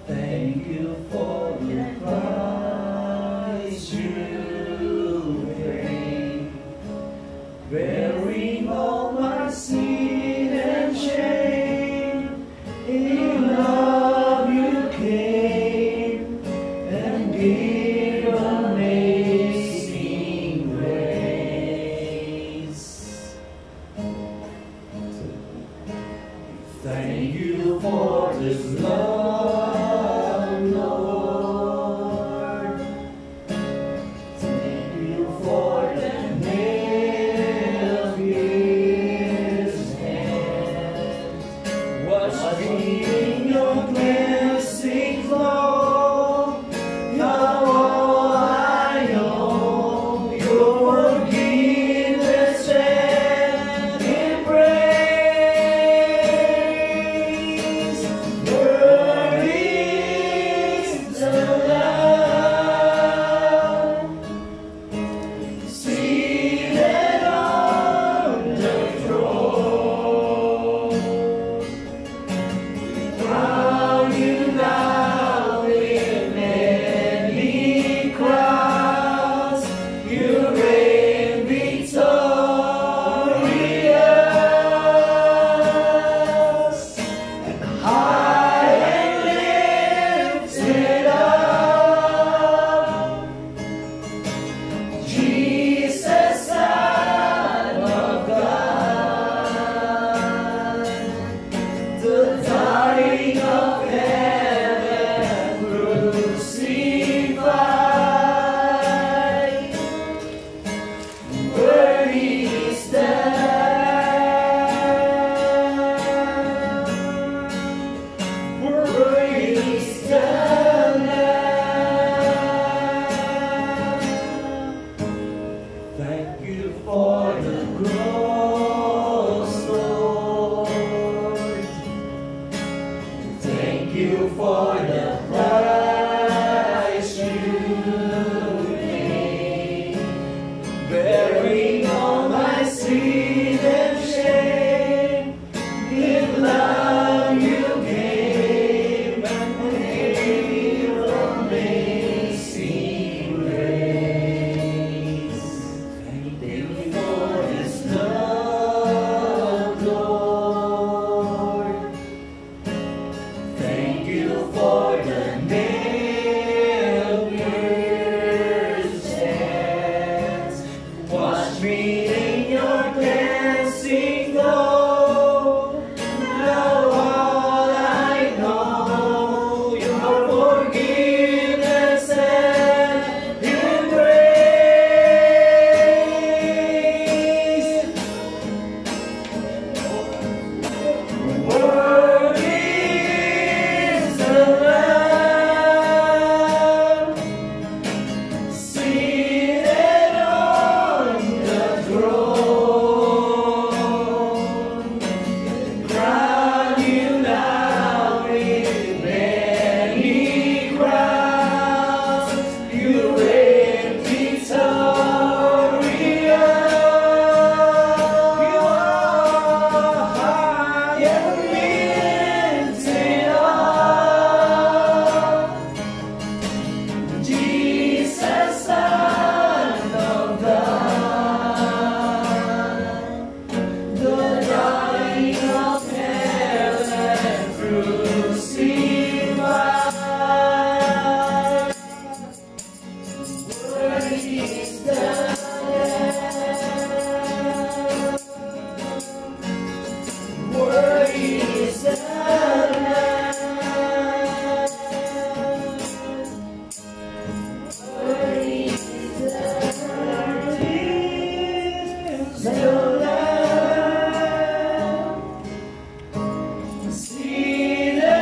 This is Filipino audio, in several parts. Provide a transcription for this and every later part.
Thank you for the price you paid, bearing all my sin and shame. In love you came and gave amazing grace. Thank you for this love, Lord. Thank you for the nail-pierced hands. Wash me in your cleansing flow. You're all I know. Your forgiveness and embrace. Worthy is the Lamb, seated on the throne. Crown you now with many crowns. You reign victorious, and high and lifted up. Jesus, Son of God, the dying of heaven crucified. Worthy is the Lamb. Worthy is the Lamb. Thank you for the cross, Lord. Thank you for the price you paid, bearing all my sin and shame. In love you gave and gave amazing grace. Thank you for this love, Lord. Thank you for the nail-pierced hands. Wash me in your cleansing flow. Now all I know, your forgiveness and embrace. Worthy is the Lamb, seated on the throne. Crown you now with many crowns. You reign victorious. You are high and lifted up. Jesus, Son of God, the dying of heaven crucified. Worthy is the Lamb. Worthy is the Lamb. Worthy is the Lamb, seated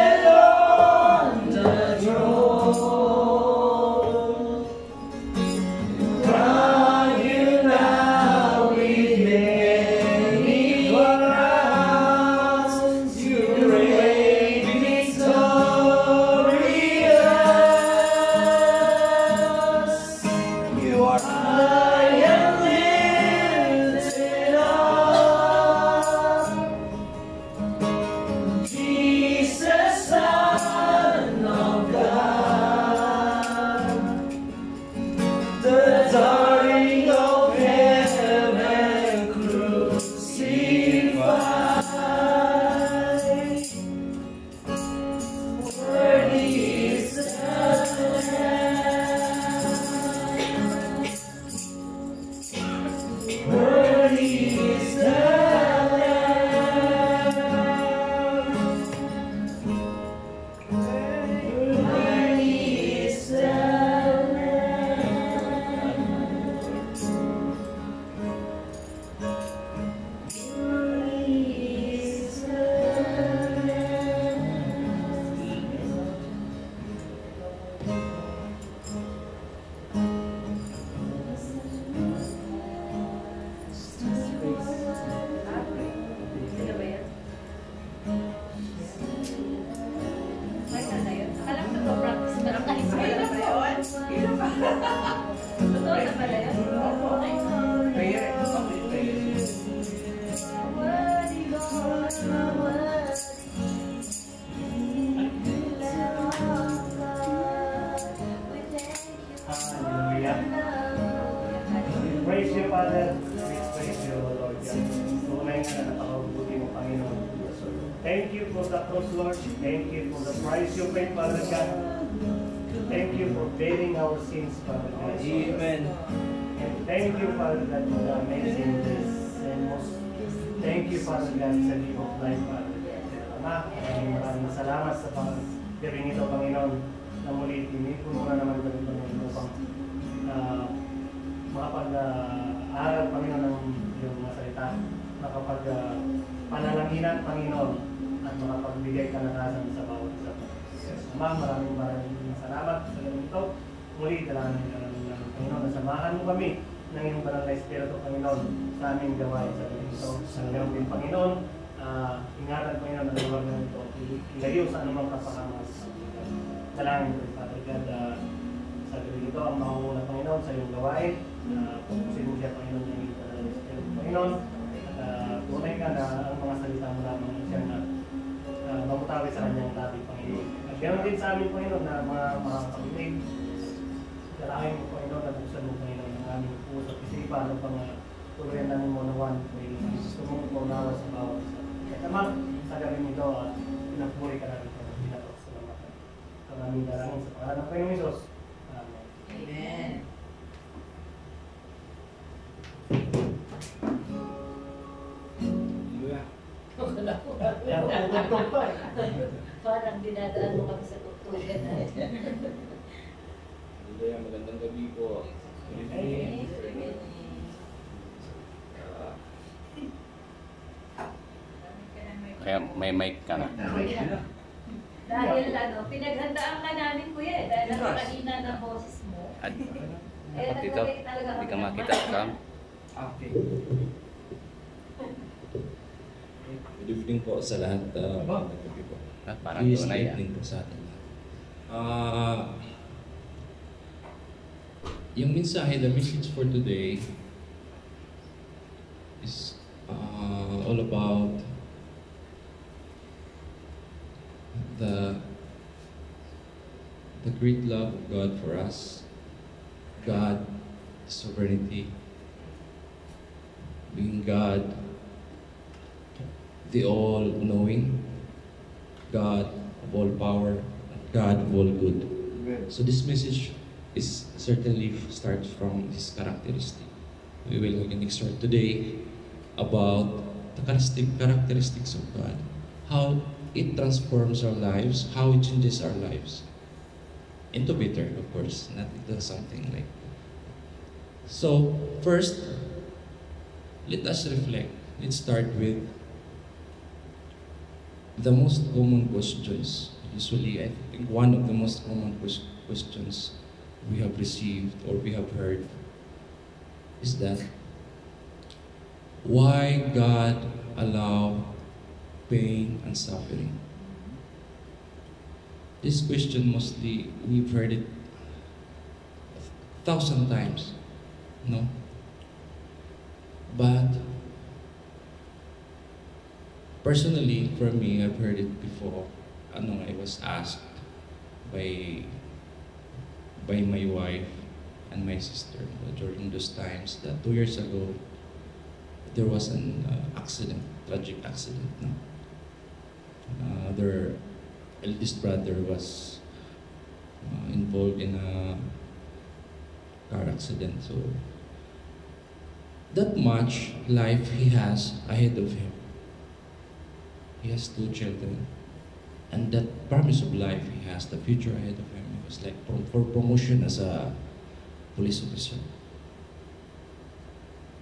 Thank you for the cross, Lord. Thank you for the price you paid, Father God. Thank you for bearing our sins, Father God. Amen. And thank you, Father God, for the amazing grace. And most thank you, Father God, sa gift of life, Father God. Ama, maraming salamat sa gabing ito, Panginoon, na muli tinipon mo na naman kami, Panginoon, upang makapag-aral, Panginoon, ng iyong mga salita, makapag-panalanginan, Panginoon, at makapagbigay kalakasan sa bawat isa. Ama, maraming salamat sa gabing ito. Muli, dalangin ng Panginoon, nasamahan mo kami ng iyong banal na Espiritu, Panginoon, sa aming gawain sa gabing ito. Sa gabing din, Panginoon, ingatan, Panginoon, ang lugar na ito, ilayo sa anumang kapahamas. Dalangin ko, Father God, sa gabing ito, ang mangunguna, Panginoon, sa iyong gawain, pupusin mo siya, Panginoon, ng iyong banal na Espiritu, Panginoon, at tunay ka na ang mga salita mo lamang siyang mamutawi sa kanyang labi, Panginoon. At ganoon din sa amin, Panginoon, na mga pakinig, dalangin mo, Panginoon, at buksan mo, Panginoon, ang aming puso at isipan upang tuluyan namin mo nawan, Panginoon. Gusto mong paunawa sa bawat isa. At naman, sa gabing ito, at pinagpuri ka namin, Panginoon, pinatok sa lamat. Ang aming dalangin sa pangalan ng Panginoong Isos. Amen. Amen. Parang dinadaan mo kami sa tutugan na. Hallelujah, magandang gabi po. Amen. Kaya may mic ka na. Dahil pinaghandaan ka namin, kuya, dahil nakakahina ng boses mo. At Dito, hindi ka makita ka. Okay. Good evening po sa lahat. Magandang gabi po. Parang Good tunay. evening po sa atin lahat. Yung mensahe, the message for today is all about the great love of God for us, God, sovereignty, being God, the all-knowing, God of all power, God of all good. So this message is certainly starts from this characteristic. We will exhort today about the characteristics of God, how it transforms our lives, how it changes our lives into better, of course, not into something like that. So first, let us reflect. Let's start with the most common questions. Usually, I think one of the most common questions we have received or we have heard is that why God allow pain and suffering? This question mostly we've heard it 1,000 times, no? But personally, for me, I've heard it before. I was asked by my wife and my sister during those times that 2 years ago there was an accident, tragic accident. No? Their eldest brother was involved in a car accident. So that much life he has ahead of him. He has 2 children, and that promise of life he has, the future ahead of him, it was like for promotion as a police officer.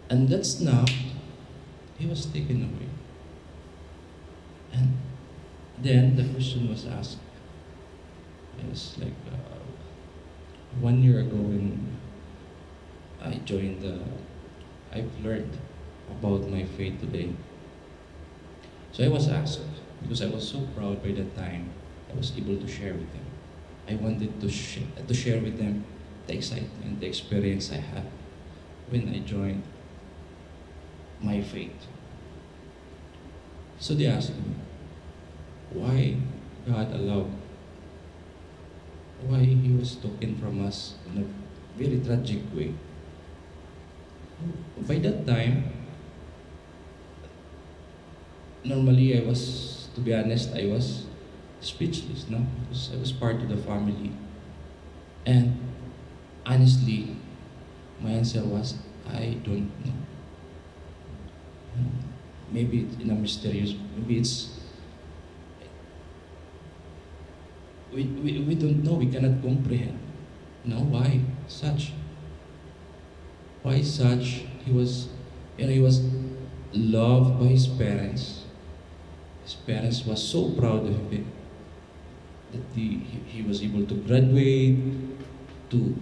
And that's now, he was taken away. And then the question was asked. It was like 1 year ago when I joined I've learned about my faith today. So I was asked, because I was so proud by that time, I was able to share with them. I wanted to share with them the excitement, the experience I had when I joined my faith. So they asked me, why God allowed, why He was taken from us in a very tragic way. By that time, normally I was to be honest, I was speechless, no? Because I was part of the family. And honestly, my answer was, I don't know. Maybe it's in a mysterious, maybe it's, we don't know, we cannot comprehend. No, why such? Why such? He was loved by his parents. His parents was so proud of him that he was able to graduate, to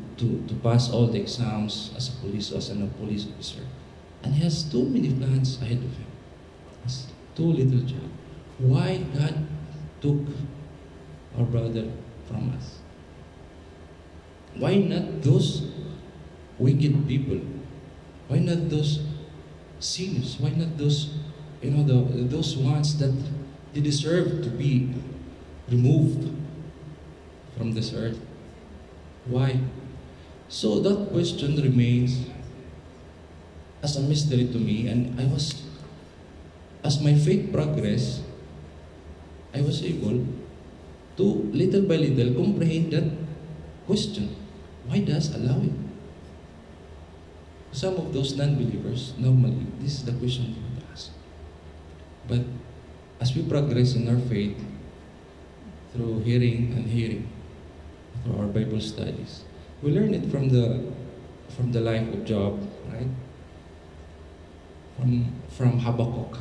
pass all the exams as a police officer. And he has too many plans ahead of him. He has too little job. Why God took our brother from us? Why not those wicked people? Why not those sinners? Why not those, those ones that they deserve to be removed from this earth? Why? So that question remains as a mystery to me, and as my faith progressed, I was able to, little by little, comprehend that question. Why does allow it? Some of those non-believers, normally, this is the question they would ask. But as we progress in our faith, through hearing and hearing, through our Bible studies, we learn it from the life of Job, right? From Habakkuk,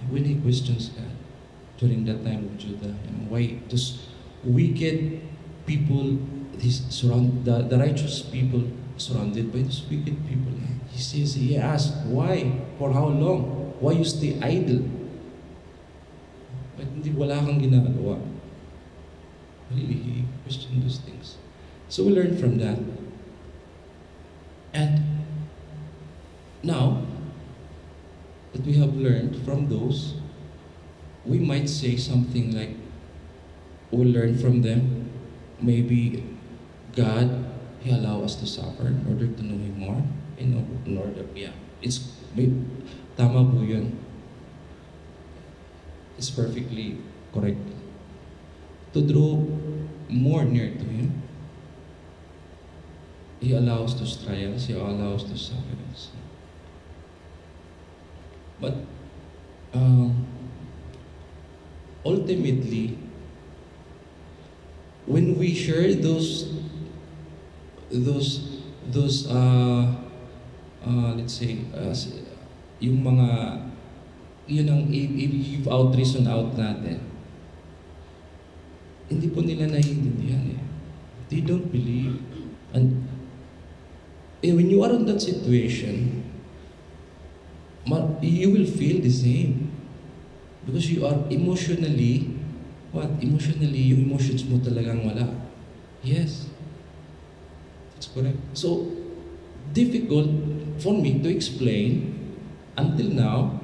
when he questions God during that time of Judah, and why those wicked people, the righteous people surrounded by those wicked people. He asked, why? For how long? Why you stay idle? But hindi wala kang ginagawa. Really, he questioned those things. So we learn from that. And now that we have learned from those, we might say something like, we learn from them, maybe God, He allow us to suffer in order to know Him more. In order, tama po yun. It's perfectly correct. To draw more near to Him, He allows those trials, He allows those sufferings. But ultimately, when we share those let's say, yung mga, yun ang i-give out, reason out natin, hindi po nila naiintindihan eh. They don't believe. And when you are in that situation, you will feel the same. Because you are emotionally, Emotionally, yung emotions mo talagang wala. Yes. That's correct. So, difficult for me to explain until now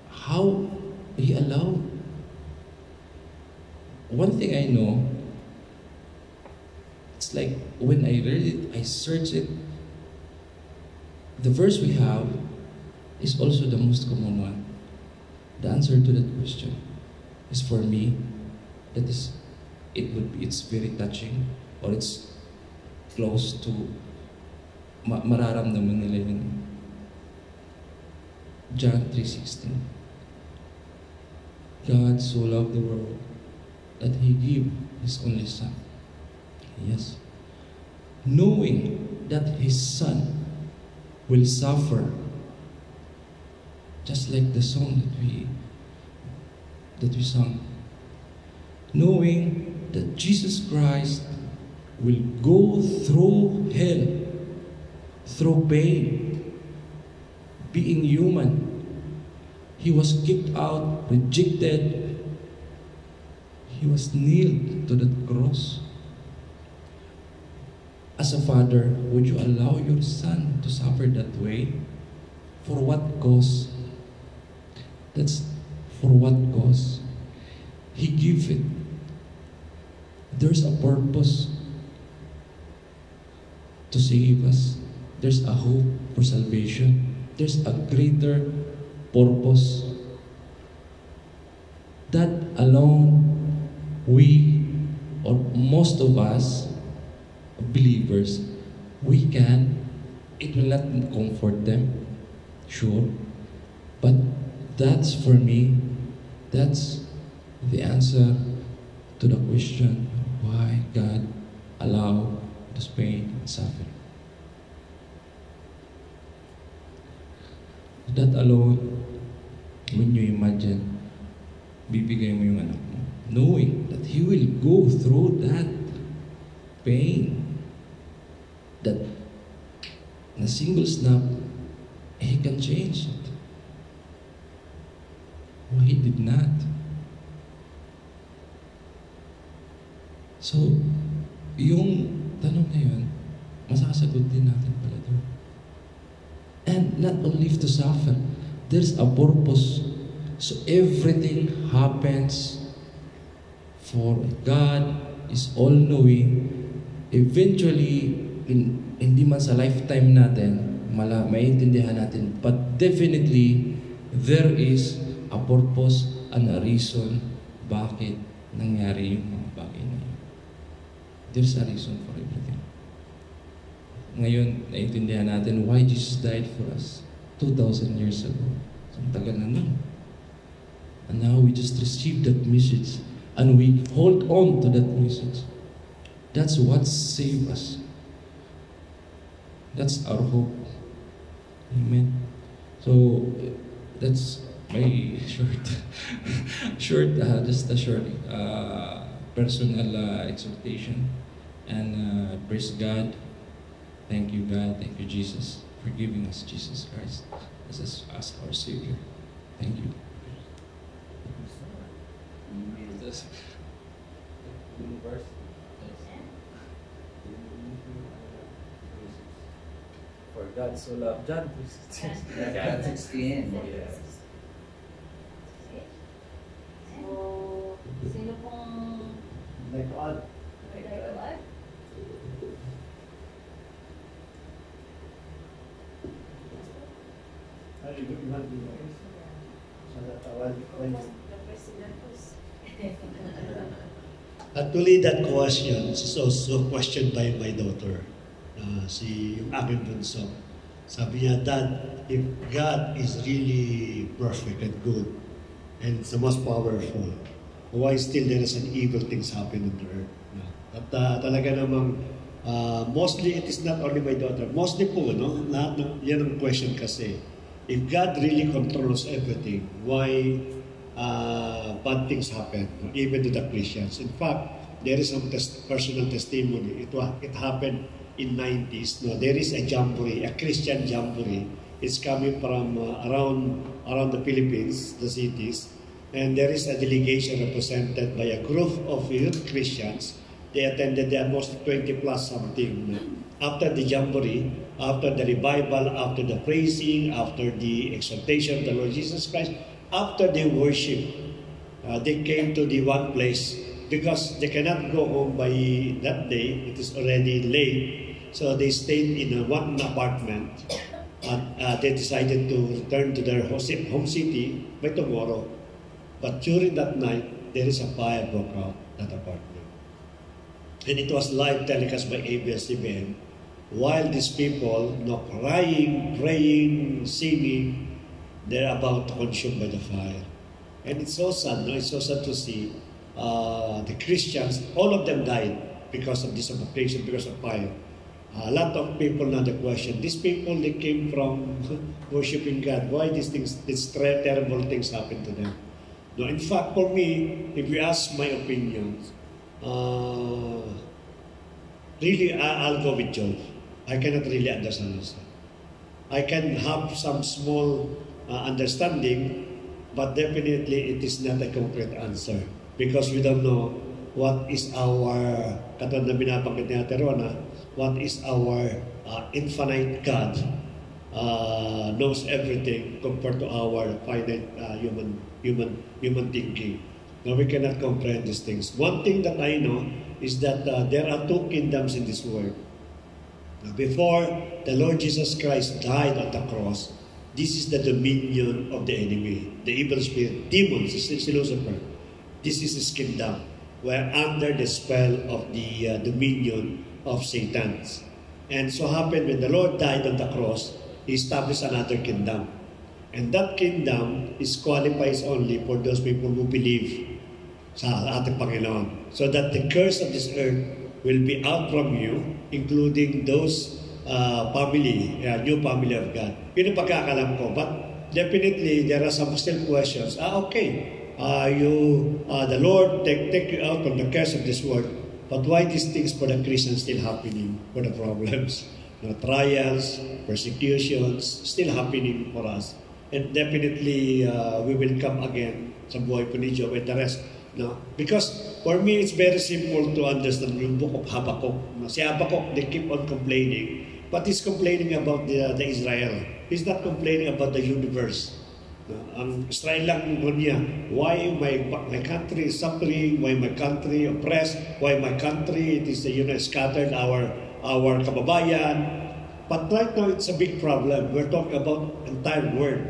how He allowed. One thing I know, it's like when I read it, I search it, the verse we have is also the most common one. The answer to that question is, for me, it's very touching, or it's close to mararamdaman nila yun. John 3:16. God so loved the world that He gave His only Son. Yes. Knowing that His Son will suffer, just like the song that we sang. Knowing that Jesus Christ will go through hell, through pain, being human. He was kicked out, rejected. He was nailed to the cross. As a father, would you allow your son to suffer that way? For what cause? That's for what cause? He gave it. There's a purpose to save us. There's a hope for salvation. There's a greater purpose. That alone we, or most of us, believers, we can, it will not comfort them, sure, but that's for me, that's the answer to the question why God allow this pain and suffering. That alone, when you imagine, bibigay mo yung anak mo, knowing that he will go through that pain, that in a single snap, he can change it. Well, he did not. So, yung tanong na yun, masasagot din natin pala doon. And not only to suffer, there's a purpose. So everything happens for God is all-knowing. Eventually, hindi man sa lifetime natin, maintindihan natin, but definitely, there is a purpose and a reason bakit nangyari yung mga bagay na yun. There's a reason for everything. Ngayon, naintindihan natin why Jesus died for us 2,000 years ago. So, ang tagal na nun. And now we just received that message and we hold on to that message. That's what saved us. That's our hope. Amen. So, that's my just a short personal exhortation. And praise God. Thank you, God. Thank you, Jesus, for giving us Jesus Christ as our Savior. Thank you. For God so loved John 3:16. John 16. Yes. So, sino pong Like to add, nagdadawad? you want to so that when Actually, that question is also questioned by my daughter. Si yung aking bunso. Sabi niya, Dad, if God is really perfect and good, and it's the most powerful, why still there is an evil things happen on the earth? At talaga namang, mostly it is not only my daughter, mostly po, no? Lahat yan ang question kasi. If God really controls everything, why bad things happen, even to the Christians? In fact, there is some personal testimony. It happened in 90s. No, there is a jamboree, a Christian jamboree. It's coming from around the Philippines, the cities, and there is a delegation represented by a group of youth Christians. They attended there, almost 20 plus something. After the jamboree, after the revival, after the praising, after the exaltation of the Lord Jesus Christ, after the worship, they came to the one place because they cannot go home by that day. It is already late. So they stayed in one apartment. They decided to return to their home city by tomorrow. But during that night, there is a fire broke out at that apartment. And it was live telecast by ABS-CBN. While these people, crying, praying, singing, they're about to consume by the fire. And it's so sad, no? It's so sad to see the Christians, all of them died because of this suffocation, because of fire. A lot of people now the question, these people, they came from worshiping God. Why these terrible things happen to them? No, in fact, for me, if you ask my opinions, really, I'll go with Job. I cannot really understand this. I can have some small understanding, but definitely it is not a concrete answer because we don't know what is our, katulad na binabanggit ni Ate Rona, what is our infinite God knows everything compared to our finite human thinking. Now we cannot comprehend these things. One thing that I know is that there are two kingdoms in this world. Now, before the Lord Jesus Christ died on the cross, this is the dominion of the enemy, the evil spirit, demons, si Lucifer. This is his kingdom. We're under the spell of the dominion of Satan. And so happened when the Lord died on the cross, He established another kingdom. And that kingdom is qualifies only for those people who believe sa ating Panginoon. So that the curse of this earth will be out from you, including those new family of God. Yun ang pagkakalam ko. But definitely, there are some still questions. The Lord take you out from the curse of this world. But why these things for the Christians still happening? For the problems, trials, persecutions, still happening for us. And definitely, we will come again sa buhay po ni Job and the rest. No? Because for me, it's very simple to understand yung book of Habakkuk. Si Habakkuk, they keep on complaining. But he's complaining about the Israel. He's not complaining about the universe. Ang Israel lang niya, why my country is suffering, why my country oppressed, why my country it is scattered our kababayan. But right now it's a big problem. We're talking about entire world.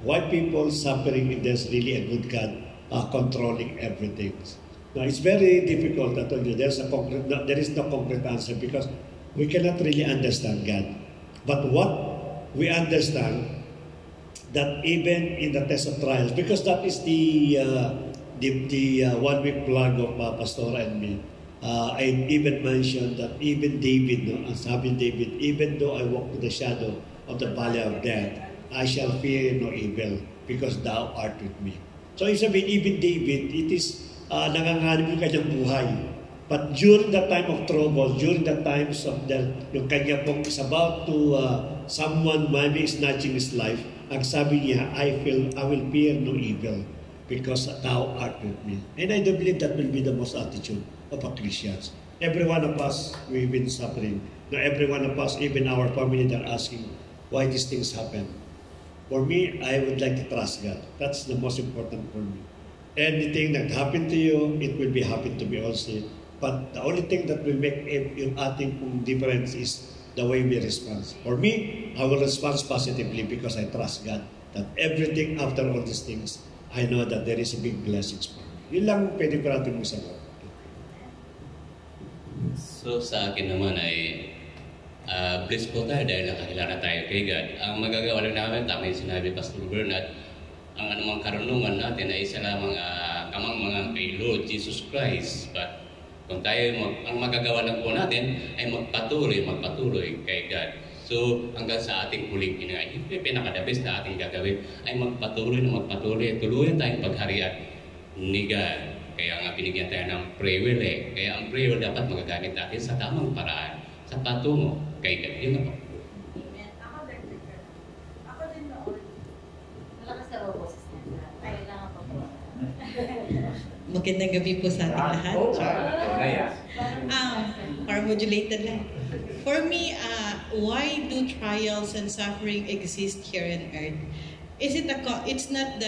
Why people suffering if there's really a good God controlling everything. Now it's very difficult to tell you. There is no concrete answer because we cannot really understand God. But what we understand that even in the test of trials, because that is the 1 week plug of Pastora and me. I even mentioned that even David, sabi David, even though I walk to the shadow of the valley of death, I shall fear no evil because thou art with me. So even David, it is nanganganib yung kanyang buhay. But during the time of trouble, during the times of yung kanya pong is about to, someone maybe snatching his life, ang sabi niya, I will fear no evil because thou art with me. And I do believe that will be the most attitude of a Christian. Every one of us, we've been suffering. Now, every one of us, even our family, they're asking why these things happen. For me, I would like to trust God. That's the most important for me. Anything that happened to you, it will be happen to me also. But the only thing that will make yung ating difference is the way we respond. For me, I will respond positively because I trust God that everything after all these things, I know that there is a big blessings for me. Yun lang pwede ko natin masagot. So sa akin naman ay blessed po tayo dahil nakakilala tayo kay God. Ang magagawa lang namin, tama yung sinabi Pastor Bernard, ang anumang karunungan natin ay isa lamang kamangmangan kay Lord Jesus Christ. But kung tayo, ang magagawa lang po natin ay magpatuloy kay God. So hanggang sa ating huling hinay, yung pinakadabis na ating gagawin ay magpatuloy, tuluyan tayong pagharian ni God. Kaya nga binigyan tayo ng free will eh. Kaya ang free will dapat magagamit natin sa tamang paraan, sa patungo kay God. Yun na po. Amen. Ako din noon. Malakas na raw boses niya. Kailangan pa po. Magandang gabi po sa ating lahat. Or modulated lang. For me, why do trials and suffering exist here on earth? It's not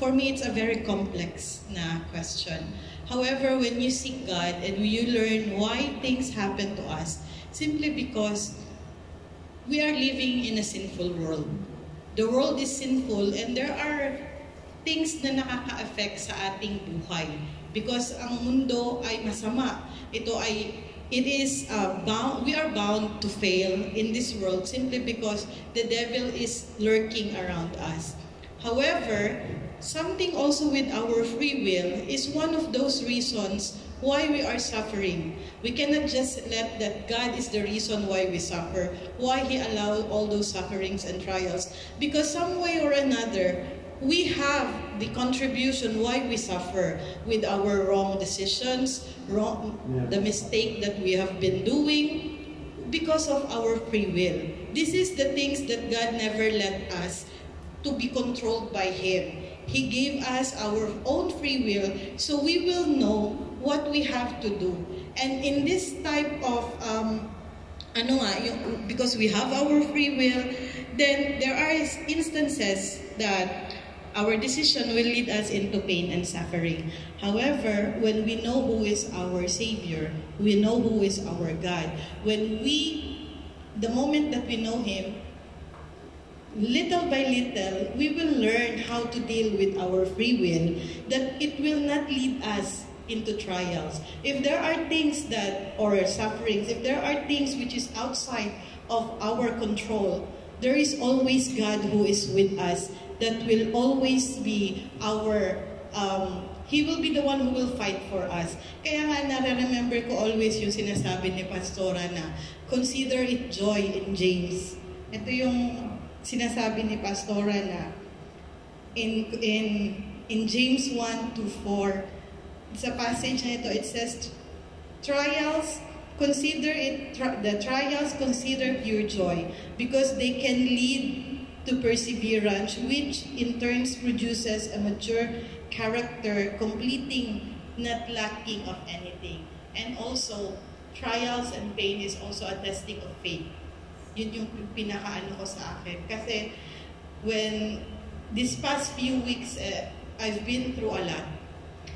for me, it's a very complex na question. However, when you seek God and you learn why things happen to us, simply because we are living in a sinful world. The world is sinful and there are things na nakaka-affect sa ating buhay. Because ang mundo ay masama. We are bound to fail in this world simply because the devil is lurking around us. However, something also with our free will is one of those reasons why we are suffering. We cannot just let that God is the reason why we suffer, why He allowed all those sufferings and trials. Because some way or another, we have the contribution why we suffer with our wrong decisions, the mistake that we have been doing because of our free will. This is the things that God never let us to be controlled by Him. He gave us our own free will so we will know what we have to do. And in this type of, because we have our free will, then there are instances that our decision will lead us into pain and suffering. However, when we know who is our Savior, we know who is our God. The moment that we know Him, little by little, we will learn how to deal with our free will, that it will not lead us into trials. If there are things that, or sufferings, if there are things which is outside of our control, there is always God who is with us, that will always be our, He will be the one who will fight for us. Kaya nga, nare-remember ko always yung sinasabi ni Pastora na, consider it joy in James. Ito yung sinasabi ni Pastora na, in James 1 to 4, sa passage na ito, it says, the trials consider pure joy, because they can lead to perseverance, which in turn produces a mature character, completing, not lacking of anything. And also, trials and pain is also a testing of faith. Yun yung pinakaano ko sa akin. Kasi, when this past few weeks, I've been through a lot.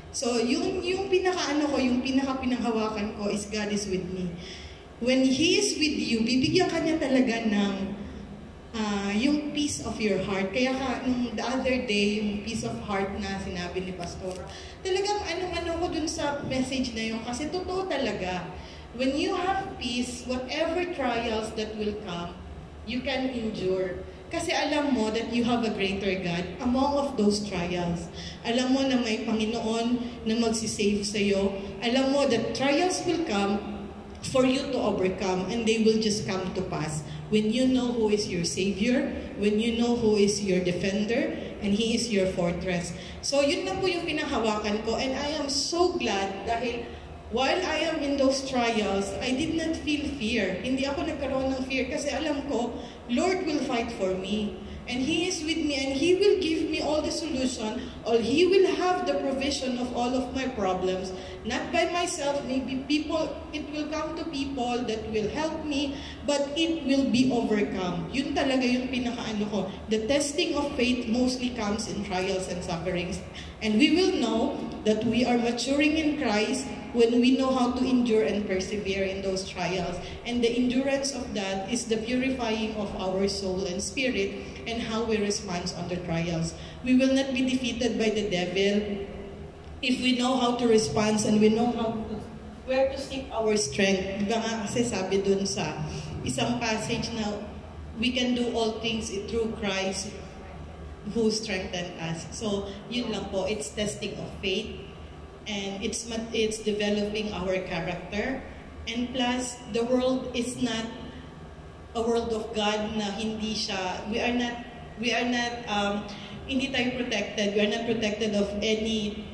So, yung pinakaano ko, yung pinakahawakan ko is God is with me. When He is with you, bibigyan ka niya talaga ng yung peace of your heart. Kaya nung the other day, yung peace of heart na sinabi ni Pastor, talagang ano ko dun sa message na yun. Kasi totoo talaga. When you have peace, whatever trials that will come, you can endure. Kasi alam mo that you have a greater God among of those trials. Alam mo na may Panginoon na magsisave sa'yo. Alam mo that trials will come for you to overcome, and they will just come to pass when you know who is your Savior, when you know who is your defender, and He is your fortress. So yun na po yung pinahawakan ko, and I am so glad dahil while I am in those trials, I did not feel fear. Hindi ako nagkaroon ng fear kasi alam ko, Lord will fight for me. And He is with me, and He will give me all the solution, or He will have the provision of all of my problems. Not by myself, maybe it will come to people that will help me, but it will be overcome. Yun talaga yung pinakaano ko. The testing of faith mostly comes in trials and sufferings. And we will know that we are maturing in Christ when we know how to endure and persevere in those trials. And the endurance of that is the purifying of our soul and spirit, and how we respond under trials. We will not be defeated by the devil if we know how to respond and we know where to seek our strength. Diba nga kasi sabi dun sa isang passage na we can do all things through Christ who strengthened us. So yun lang po, it's testing of faith, and it's developing our character. And plus, the world is not a world of God na hindi siya, we are not hindi tayo protected. We are not protected of any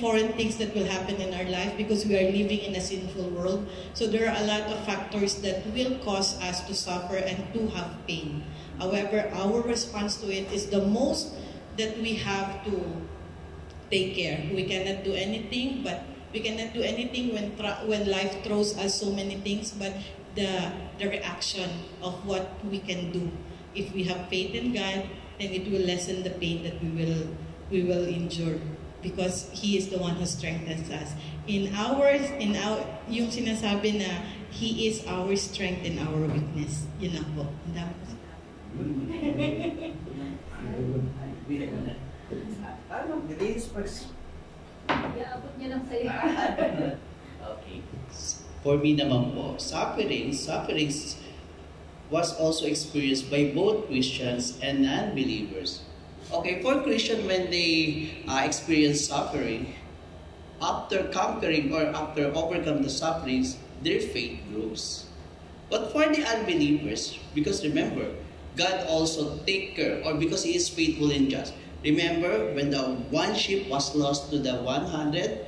foreign things that will happen in our life because we are living in a sinful world. So there are a lot of factors that will cause us to suffer and to have pain. However, our response to it is the most that we have to take care. We cannot do anything when life throws us so many things, but the reaction of what we can do. If we have faith in God, then it will lessen the pain that we will endure, because He is the one who strengthens us. Yung sinasabi na He is our strength and our weakness. Yun lang po. Iaabot niya lang sa'yo. Okay. For me naman po, sufferings was also experienced by both Christians and non-believers. Okay, for Christians, when they experience suffering, after conquering or after overcome the sufferings, their faith grows. But for the unbelievers, because remember, God also take care, or because He is faithful and just. Remember, when the one sheep was lost to the 100,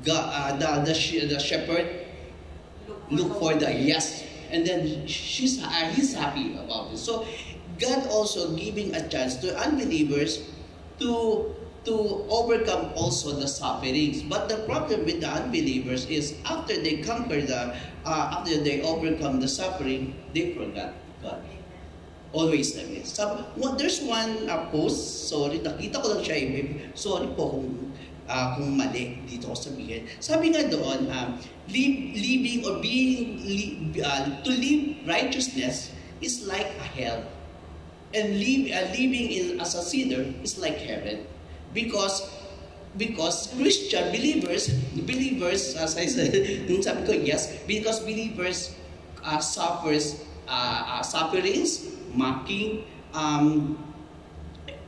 the shepherd looked for the yes, and then he's happy about it. So God also giving a chance to unbelievers to overcome also the sufferings. But the problem with the unbelievers is after they after they overcome the suffering, they forgot God. Always like this. There's one post, sorry, nakita ko lang siya, sorry po kung mali dito ko sabihin. Sabi nga doon, living or being, to live righteousness is like a hell. and living as a sinner is like heaven, because Christian believers, as I said, nung sabi ko, yes, because believers sufferings, mocking,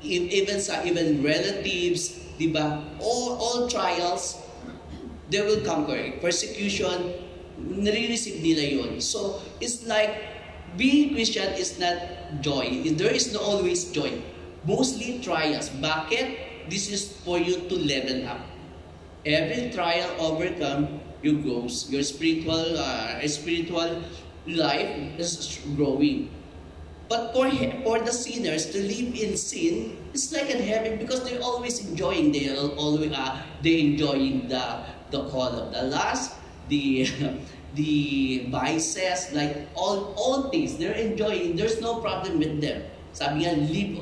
even relatives, di ba? All trials, they will conquer. Persecution, nare-receive nila yun. So, it's like, being Christian is not joy. There is no always joy. Mostly trials. Bakit? This is for you to level up. Every trial overcome, you grow. Your spiritual life is growing. But for the sinners to live in sin, it's like in heaven, because they're always enjoying. They enjoying the call of the lust, the vices, like all things. They're enjoying. There's no problem with them. Sabi nga, live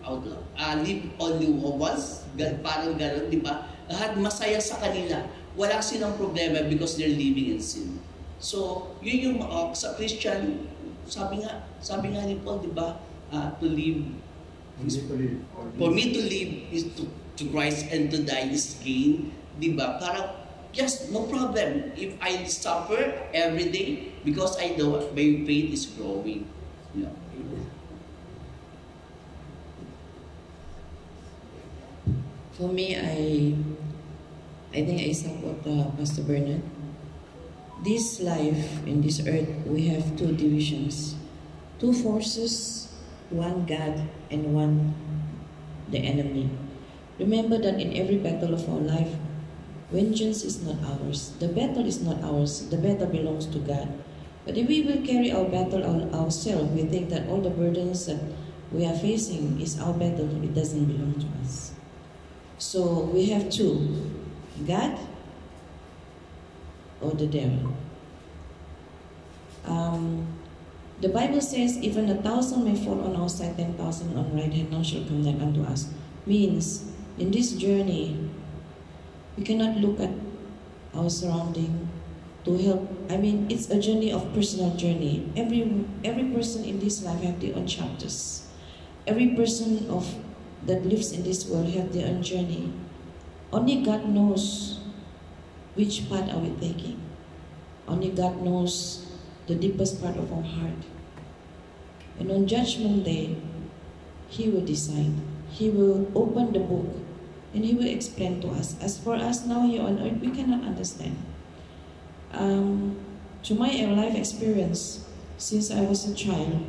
out loud. Live only once. Parang gano'n, di ba? Lahat masaya sa kanila. Wala silang problema because they're living in sin. So, yun yung sa Christian, sabi nga ni Paul, di ba? To live. For me to live is to Christ, and to die is gain. Di ba? Parang, yes, no problem. If I suffer every day, because I know my faith is growing. Yeah. For me, I think I support Pastor Bernard. This life in this earth, we have two divisions, two forces, one God and one the enemy. Remember that in every battle of our life, vengeance is not ours. The battle is not ours. The battle belongs to God. But if we will carry our battle ourselves, we think that all the burdens that we are facing is our battle. It doesn't belong to us. So we have two, God or the devil. The Bible says, even 1,000 may fall on our side, 10,000 on right hand, none shall come down unto us. Means, in this journey, we cannot look at our surrounding to help. I mean, it's a journey of personal journey. Every person in this life have their own chapters. Every person that lives in this world have their own journey. Only God knows which path are we taking. Only God knows the deepest part of our heart. And on Judgment Day, He will decide. He will open the book and He will explain to us. As for us now here on earth, we cannot understand. To my life experience, since I was a child,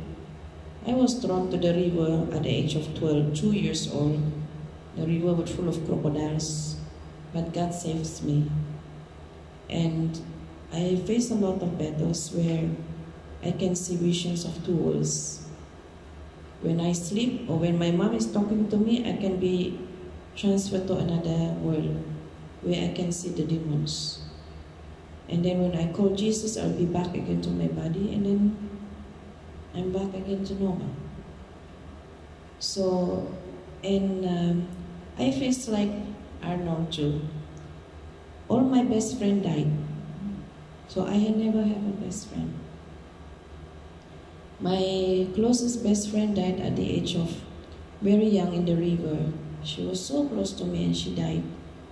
I was thrown to the river at the age of 12, 2 years old. The river was full of crocodiles, but God saves me. And I faced a lot of battles where I can see visions of two worlds. When I sleep or when my mom is talking to me, I can be transferred to another world where I can see the demons. And then when I call Jesus, I'll be back again to my body, and then I'm back again to normal. So, and I faced like Arnold too. All my best friend died. So I had never had a best friend. My closest best friend died at the age of very young in the river. She was so close to me and she died.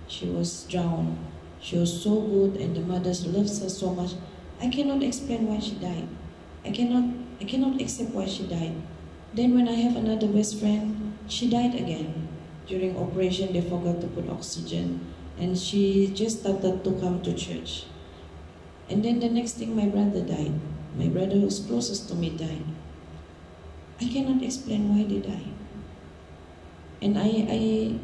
She was drowned. She was so good and the mothers loved her so much. I cannot explain why she died. I cannot accept why she died. Then when I have another best friend, she died again. During operation, they forgot to put oxygen. And she just started to come to church. And then the next thing, my brother died. My brother who was closest to me died. I cannot explain why they died. And I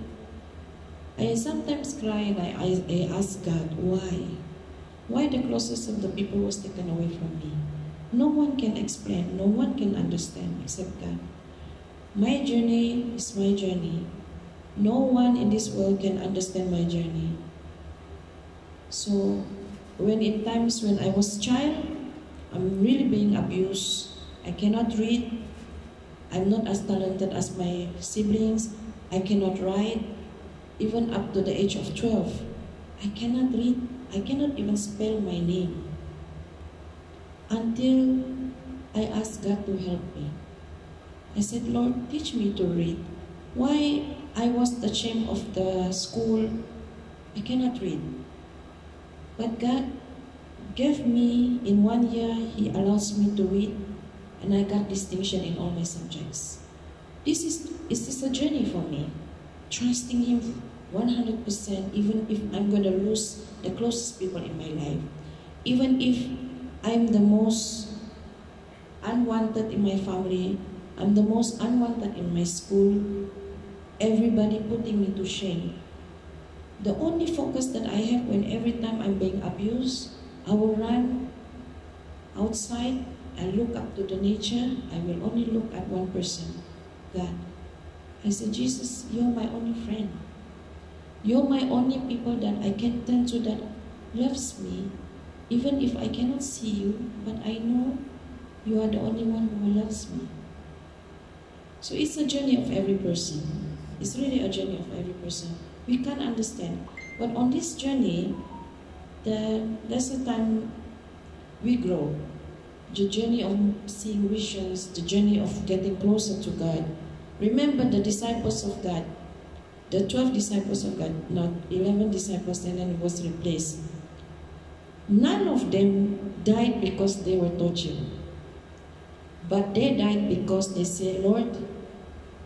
sometimes cry and I ask God, why? Why the closest of the people was taken away from me? No one can explain, no one can understand except God. My journey is my journey. No one in this world can understand my journey. So, when in times when I was a child, I'm really being abused. I cannot read. I'm not as talented as my siblings. I cannot write. Even up to the age of 12, I cannot read. I cannot even spell my name. Until I asked God to help me. I said, Lord, teach me to read. Why I was the champ of the school, I cannot read. But God gave me, in 1 year, He allows me to read, and I got distinction in all my subjects. This is a journey for me, trusting Him 100%, even if I'm going to lose the closest people in my life. Even if I'm the most unwanted in my family, I'm the most unwanted in my school, everybody putting me to shame. The only focus that I have when every time I'm being abused, I will run outside, I look up to the nature, I will only look at one person, God. I said, Jesus, you're my only friend. You're my only people that I can turn to that loves me, even if I cannot see you, but I know you are the only one who loves me. So it's a journey of every person. It's really a journey of every person. We can't understand. But on this journey, there's a time we grow. The journey of seeing visions, the journey of getting closer to God. Remember the disciples of God, the 12 disciples of God, not 11 disciples, and then it was replaced. None of them died because they were tortured. But they died because they said, Lord,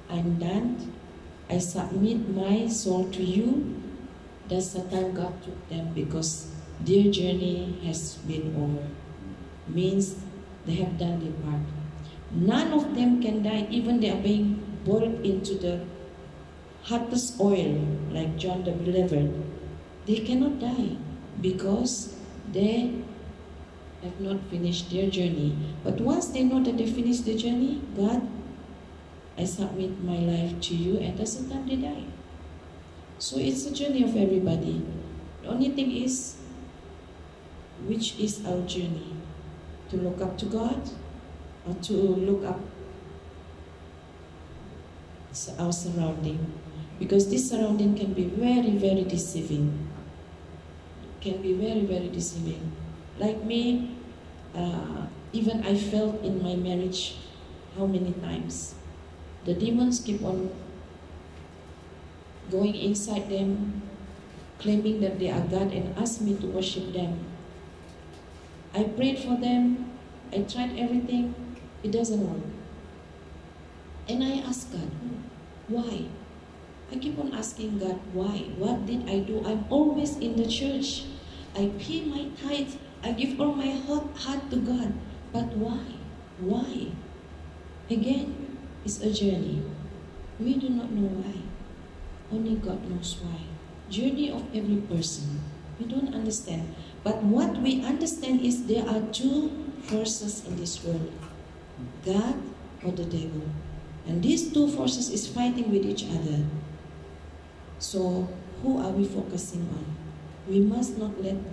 I'm done. I submit my soul to you. That's the time God took them, because their journey has been over. Means they have done their part. None of them can die, even they are being boiled into the hottest oil, like John the Beloved. They cannot die because they have not finished their journey. But once they know that they finished the journey, God, I submit my life to you, and that's the time they die. So it's a journey of everybody. The only thing is, which is our journey? To look up to God, or to look up our surrounding? Because this surrounding can be very, very deceiving. Can be very, very deceiving. Like me, even I felt in my marriage, how many times the demons keep on going inside them, claiming that they are God, and ask me to worship them. I prayed for them, I tried everything, it doesn't work. And I asked God, why? I keep on asking God, why? What did I do? I'm always in the church. I pay my tithe. I give all my heart to God. But why? Why? Again, it's a journey. We do not know why. Only God knows why. Journey of every person. We don't understand. But what we understand is there are two forces in this world. God or the devil. And these two forces is fighting with each other. So, who are we focusing on? We must not let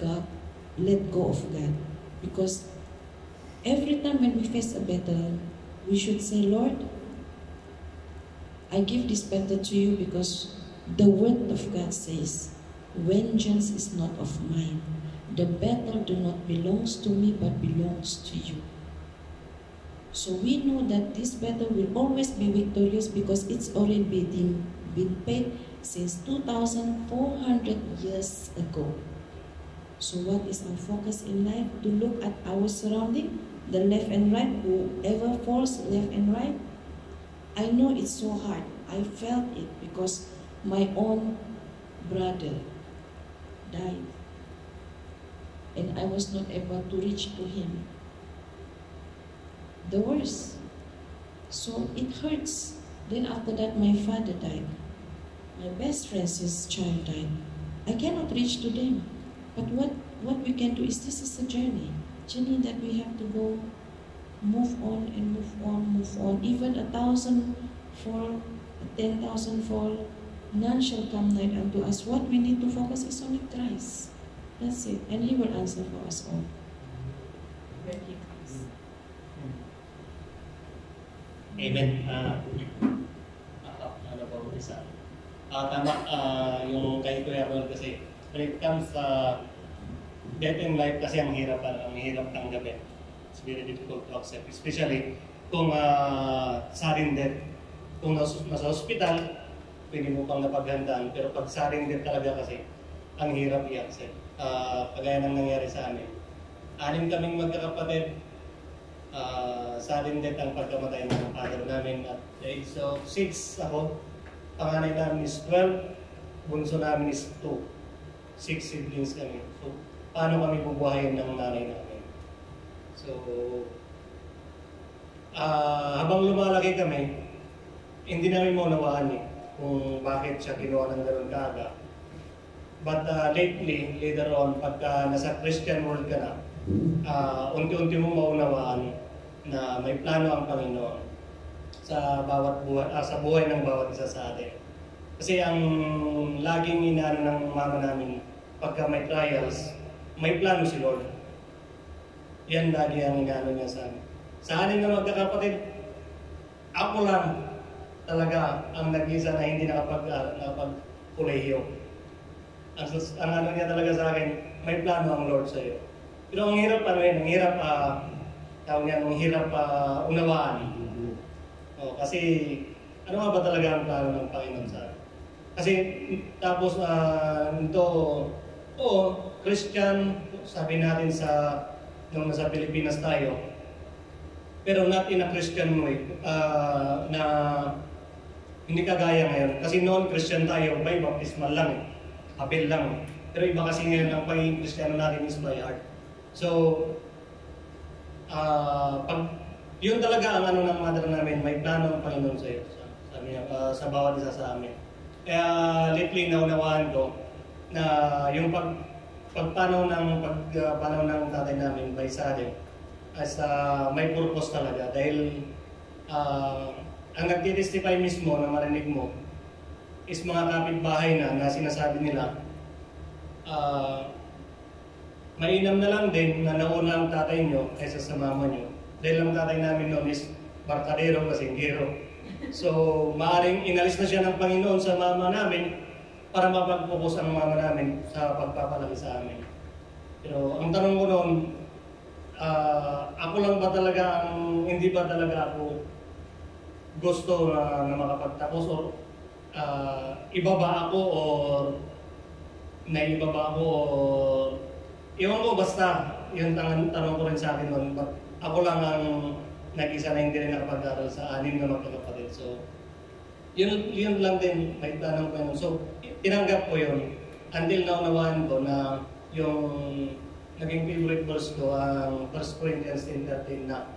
go of God. Because every time when we face a battle, we should say, Lord, I give this battle to you because the word of God says, vengeance is not of mine. The battle do not belongs to me but belongs to you. So we know that this battle will always be victorious because it's already been paid since 2,400 years ago. So what is our focus in life? To look at our surrounding, the left and right, whoever falls left and right. I know it's so hard. I felt it because my own brother died. And I was not able to reach to him. The worst. So it hurts. Then after that, my father died. My best friend's child died. I cannot reach to them. But what we can do is, this is a journey. Journey that we have to go, move on and move on, move on. Even 1,000 fall, 10,000 fall, none shall come nigh unto us. What we need to focus is on Christ. That's it. And He will answer for us all. When He comes. Amen. Ano ba ang isa? Tama, yung kay Kuya Ron kasi when it comes sa death and life kasi ang hirap tanggapin. It's very difficult to accept. Especially kung sudden death, kung nasa hospital, pwede mo pang napaghandaan. Pero pag sudden death talaga kasi, ang hirap i-accept. Kagaya ng nangyari sa amin. 6 kaming magkakapatid. Sudden death ang pagkamatay ng father namin at the age of 6 ako. Panganay namin is 12, bunso namin is 2. 6 siblings kami. So, paano kami bubuhayin ng nanay namin? So, habang lumalaki kami, hindi namin maunawaan kung bakit siya kinuha ng gano'n kaaga. But lately, later on, pagka nasa Christian world ka na, unti-unti mo maunawaan na may plano ang Panginoon sa bawat buhay, sa buhay ng bawat isa sa atin. Kasi ang laging inaano ng mama namin, pagka may trials, may plano si Lord. Yan lagi ang inaano niya sa amin. Sa anin na magkakapatid, ako lang talaga ang nag-isa na hindi nakapag-kolehiyo. Ang ano niya talaga sa akin, may plano ang Lord sa iyo. Pero ang hirap ang hirap unawaan. Kasi ano nga ba talaga ang plano ng Panginoon sa akin? Kasi tapos Christian, sabi natin nung nasa Pilipinas tayo, pero not in a Christian way, na hindi kagaya ngayon. Kasi noon Christian tayo, by baptismal lang papel lang. Pero iba kasi ngayon ang pagiging Kristiyano natin is by heart. So, yun talaga ang ano ng mother namin, may plano ng Panginoon sa iyo, sa bawat isa sa amin. Kaya lately naunawaan ko na yung pagpanaw ng tatay namin by sudden as may purpose talaga dahil ang nagtitestify mismo na marinig mo is mga kapitbahay na sinasabi nila mainam na lang din na nauna ang tatay nyo kaysa sa mama nyo. Dahil ang tatay namin noon is barkadero, kasinggero. So, maaaring inalis na siya ng Panginoon sa mama namin para mapag-focus ang mama namin sa pagpapalaki sa amin. Pero ang tanong ko noon, ako lang ba talaga hindi ba talaga ako gusto na makapagtapos o iba ba ako or naiba ba ako or iwan ko basta yung tanong ko rin sa akin noon. Ako lang ang nag-isa na hindi rin nakapag-aral sa 6 na magkakapatid. So, yun lang din may tanong ko yun. So, tinanggap ko yun until naunawaan ko na yung naging favorite verse ko ang 1 Corinthians 10:13 na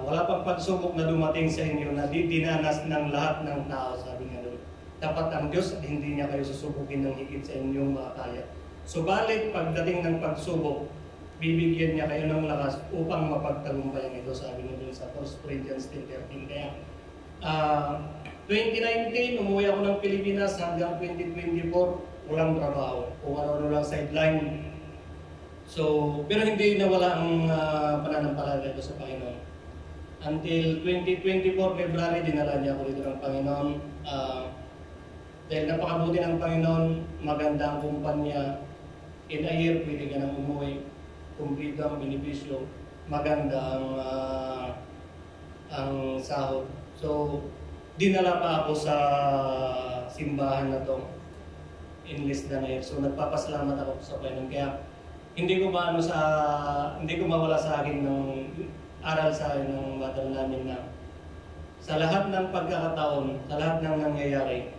wala pang pagsubok na dumating sa inyo na dinanas ng lahat ng tao, sabi nga doon. Dapat ang Diyos at hindi niya kayo susubukin ng higit sa inyong makakaya. Subalit pagdating ng pagsubok, bibigyan niya kayo ng lakas upang mapagtagumpayan ito, sabi nga doon sa 1 Corinthians 10:13. Kaya 2019, umuwi ako ng Pilipinas hanggang 2024, walang trabaho. Kung ano lang sideline. So, pero hindi nawala ang pananampalataya ko sa Panginoon. Until 2024 February, dinala niya ako dito ng Panginoon. Dahil napakabuti ng Panginoon, maganda ang kumpanya. In a year, pwede ka nang umuwi. Kumplito ang benepisyo. Maganda ang sahod. So, dinala pa ako sa simbahan na to in less than a year. So, nagpapasalamat ako sa Panginoon. Kaya, hindi ko mawala sa akin ng aral sa akin ng mother namin na sa lahat ng pagkakataon, sa lahat ng nangyayari,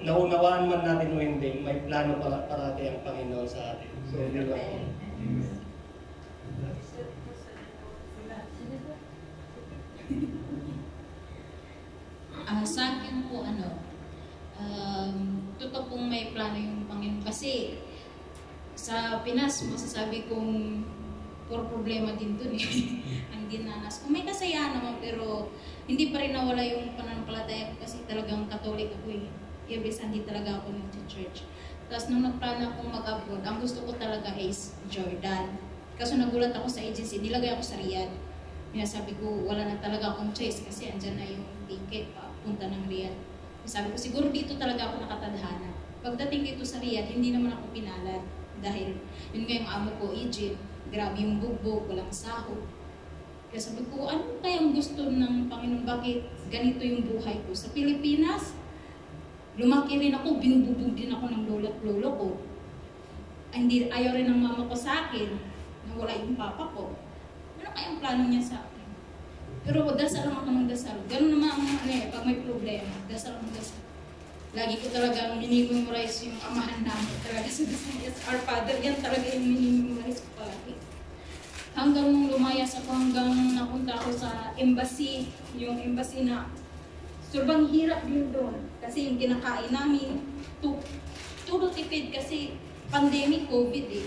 naunawaan man natin o hindi, may plano parati ang Panginoon sa atin. So, yun lang. Sa akin po, totoo pong may plano yung Panginoon. Kasi sa Pinas, masasabi kong puro problema din dun ang dinanas. Kung may kasayahan naman, pero hindi pa rin nawala yung pananampalataya ko kasi talagang Katolik ako eh. Every Sunday talaga ako nag-church. Tapos nung nagplano akong mag-abroad, ang gusto ko talaga is Jordan. Kaso nagulat ako sa agency, nilagay ako sa Riyadh. Kaya sabi ko, wala na talaga akong choice kasi andyan na yung ticket papunta ng Riyadh. Sabi ko, siguro dito talaga ako nakatadhana. Pagdating dito sa Riyadh, hindi naman ako pinalad. Dahil yun nga yung amo ko, Egypt. grabe yung bugbog, walang sahod. Kaya sabi ko, ano kayang gusto ng Panginoon? Bakit ganito yung buhay ko? Sa Pilipinas, lumaki rin ako, binububog din ako ng lolo at lolo ko. Hindi, ayaw rin ng mama ko sa akin, na wala yung papa ko. Ano kayang plano niya sa akin? Pero dasal lang ako ng dasal. Ganun naman pag may problema, dasal lang ng dasal. Lagi ko talaga minimemorize yung amahan namin talaga sa dasal. Yes, our Father, yan talaga yung minimemorize ko palagi. Hanggang nung lumayas ako, hanggang napunta ako sa embassy, yung embassy na sobrang hirap din doon. Kasi yung kinakain namin, turo tipid kasi pandemic, COVID eh.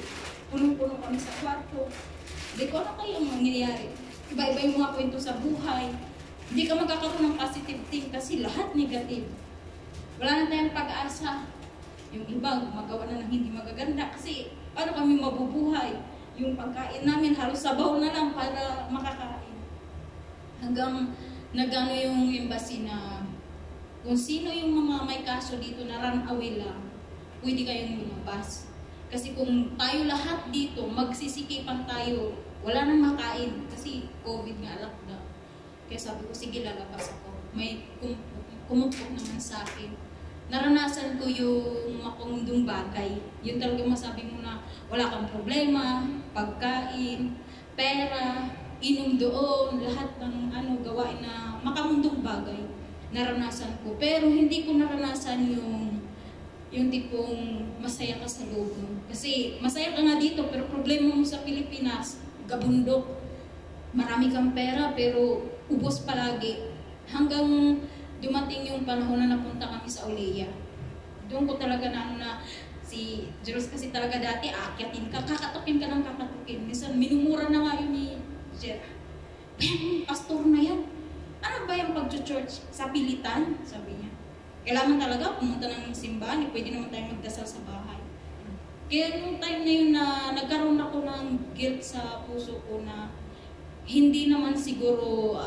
Punong-puno kami sa kwarto. Hindi ko ano kayo ang nangyayari. Iba-iba yung mga kwento sa buhay. Hindi ka magkakaroon ng positive thing kasi lahat negative. Wala na tayong pag-asa. Yung iba, magawa na ng hindi magaganda kasi paano kami mabubuhay? Yung pagkain namin, halos sabaw na lang para makakain. Hanggang nagano yung embassy na kung sino yung mga may kaso dito na run away lang, pwede kayong lumabas. Kasi kung tayo lahat dito, magsisikipan tayo, wala nang makain. Kasi COVID nga, lockdown. Kaya sabi ko, sige, lalabas ako. May kumupok naman sa akin. Naranasan ko yung makundong bagay. Yun talaga masabi mo na wala kang problema, pagkain, pera, inom doon, lahat ng gawain na makamundong bagay. Naranasan ko. Pero hindi ko naranasan yung tipong masaya ka sa loob mo. Kasi masaya ka nga dito, pero problema mo sa Pilipinas, gabundok. Marami kang pera, pero ubos palagi. Hanggang dumating yung panahon na napunta kami sa Olea. Doon ko talaga na si Jeros kasi talaga dati, aakyatin ka, kakatukin ka ng kakatukin. Minsan, minumura na nga yun ni Jer. Pastor na yan. Ano ba yung pag-church? Sa pilitan? Sabi niya. Kailangan talaga pumunta ng simbahan, pwede naman tayong magdasal sa bahay. Kaya nung time na yun na nagkaroon ako ng guilt sa puso ko na hindi naman siguro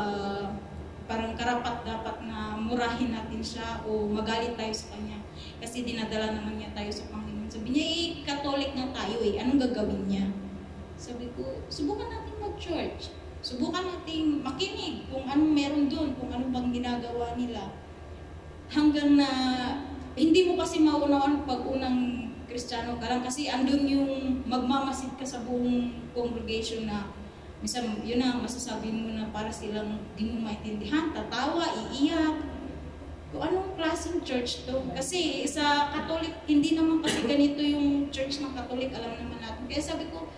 parang karapat-dapat na murahin natin siya o magalit tayo sa kanya. Kasi dinadala naman niya tayo sa Panginoon. Sabi niya, Catholic na tayo anong gagawin niya? Sabi ko, subukan natin mag-church. Subukan natin makinig kung anong meron doon, kung anong bang ginagawa nila. Hanggang na hindi mo kasi maunawaan pag unang Kristiyano ka lang kasi andun yung magmamasid ka sa buong congregation na minsan yun na masasabi mo na para silang di mo maintindihan, tatawa, iiyak. Kung anong klaseng church to? Kasi sa Catholic, hindi naman kasi ganito yung church ng Catholic, alam naman natin. Kaya sabi ko,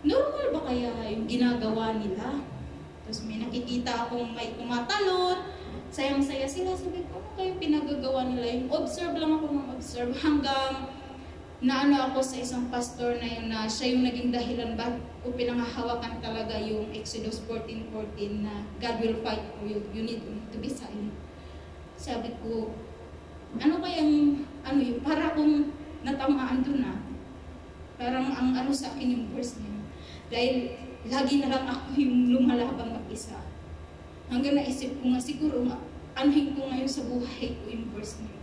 normal ba kaya yung ginagawa nila? Tapos may nakikita akong may tumatalon, sayang-saya sila. Sabi ko, ano kayong pinagagawa nila? Yung observe lang ako ng observe hanggang naano ako sa isang pastor na yun na siya yung naging dahilan ba o pinangahawakan talaga yung Exodus 14:14 na God will fight for you. You need to be silent. Sabi ko, ano kayang, yung para akong natamaan doon na. Parang ang sa akin yung verse niya. Dahil lagi na lang ako yung lumalaban mag-isa. Hanggang naisip ko nga siguro, anuhin ko ngayon sa buhay ko yung verse niya.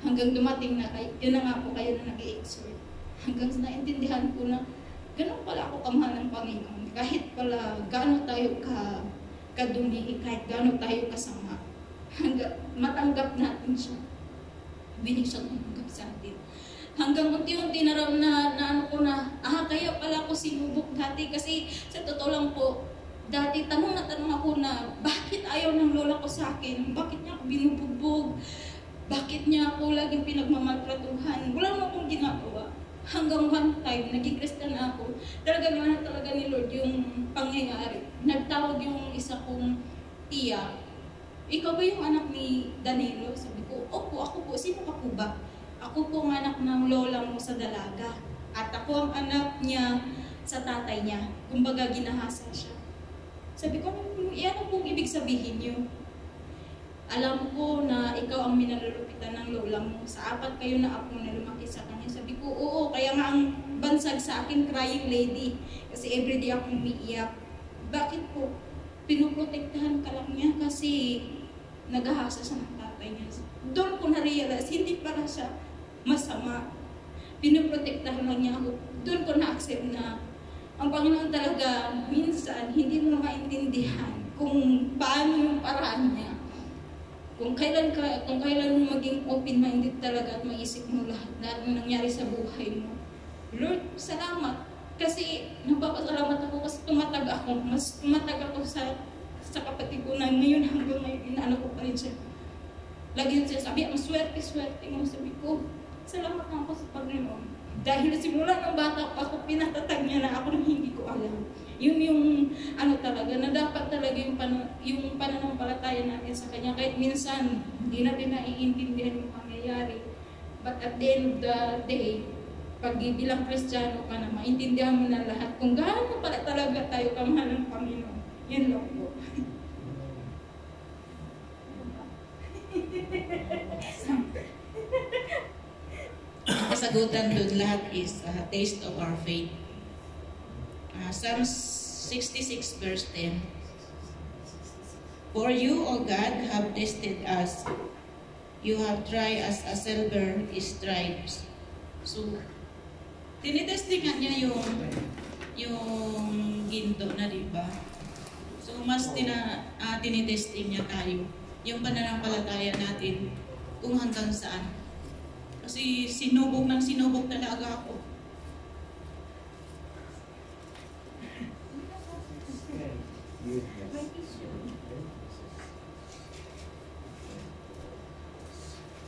Hanggang dumating na, yun na nga po kayo na nag-i-exhort. Hanggang naintindihan ko na, ganun pala ako kamahal ng Panginoon. Kahit pala, gaano tayo kadumi, kahit gaano tayo kasama. Hanggang matanggap natin siya. Binig siya tumanggap sa atin. Hanggang unti-unti na raw kaya pala ako sinubok dati. Kasi sa totoo lang po, dati tanong ako na, bakit ayaw ng lola ko sa akin? Bakit niya ako binubugbog? Bakit niya ako laging pinagmamaltratuhan? Wala mo akong ginagawa. Hanggang one time, naging Christian ako. Talaga ni Lord yung pangyayari. Nagtawag yung isa kong tiya. Ikaw ba yung anak ni Danilo? Sabi ko, opo, ako po. Sino ka po ba? Ako po ang anak ng lola mo sa dalaga. At ako ang anak niya sa tatay niya. Kumbaga, ginahasa siya. Sabi ko, ano pong ibig sabihin niyo? Alam ko na ikaw ang minalulupitan ng lola mo. Sa 4 kayo na apo na lumaki sa kanya. Sabi ko, oo, kaya nga ang bansag sa akin, crying lady. Kasi everyday akong umiiyak. Bakit po? Pinuprotektahan ka lang niya kasi naghahasa siya ng tatay niya. Doon ko na-realize, hindi para siya masama. Pinuprotektahan lang niya ako. Doon ko na-accept na ang Panginoon talaga, minsan, hindi mo maintindihan kung paano yung paraan niya. Kung kailan mo maging open-minded talaga at maisip mo lahat na ano nangyari sa buhay mo. Lord, salamat. Kasi nagpapasalamat ako kasi tumatag ako sa kapatid ko na ngayon hanggang ngayon inaano ko pa rin siya. Lagi siya sabi, maswerte mo. Sabi ko, salamat na ako sa Panginoon. Dahil simula ng bata pa ako, pinatatag niya na ako nang hindi ko alam. Yun yung ano talaga, na dapat talaga yung pananampalataya natin sa Kanya. Kahit minsan, hindi natin naiintindihan yung pangyayari. But at the end of the day, pag bilang Kristiyano ka na, maintindihan mo na lahat kung gaano pala talaga tayo kamahal ng Panginoon. Yan lang po. Kasagutan doon lahat is taste of our faith. Psalm 66 verse 10. For you, O God, have tested us. You have tried us as silver is tried. So, tinitestingan niya yung ginto na, di ba? So, mas tinitesting niya tayo. Yung pananampalataya natin kung hanggang saan. Kasi sinubok talaga ako.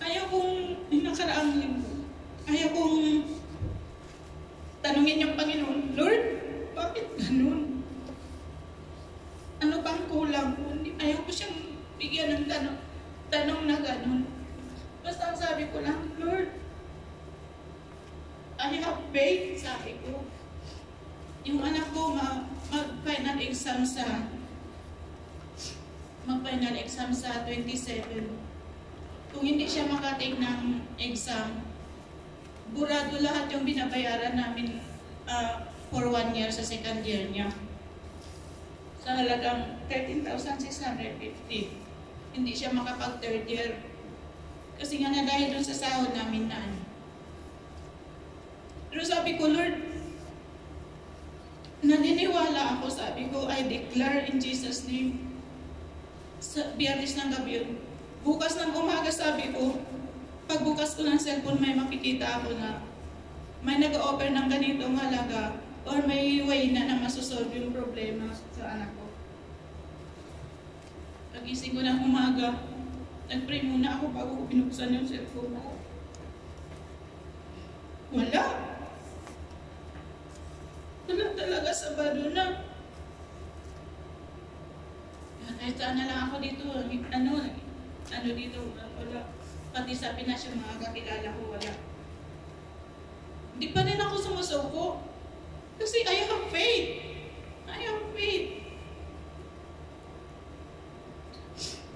Ayaw kong nakaraang linggo. Ayaw kong tanungin yung Panginoon, Lord, bakit ganun? Ano bang kulang ko? Ayaw ko siyang bigyan ng tanong na ganun. Basta ang sabi ko lang, Lord, I have faith, sabi ko. Yung anak ko mag-final exam sa 27. Kung hindi siya makatake ng exam, burado lahat yung binabayaran namin for 1 year sa second year niya. Sa halagang 13,650. Hindi siya makapag third year. Kasi nga na dahil doon sa sahod namin na ano. Pero sabi ko, Lord, naniniwala ako, sabi ko, I declare in Jesus' name. Sa Biyernes ng gabi yun. Bukas ng umaga, sabi ko, pagbukas ko ng cellphone, may makikita ako na may nag-offer ng ganitong halaga or may way na masosolve yung problema sa anak ko. Pagising ko ng umaga, nag-pray muna ako bago ko binuksan yung cellphone ko. Wala. Wala talaga, Sabado na. Kahit saan na lang ako dito, ano dito, wala. Pati sa Pinas yung mga kakilala ko, wala. Hindi pa rin ako sumusuko. Kasi I have faith. I have faith.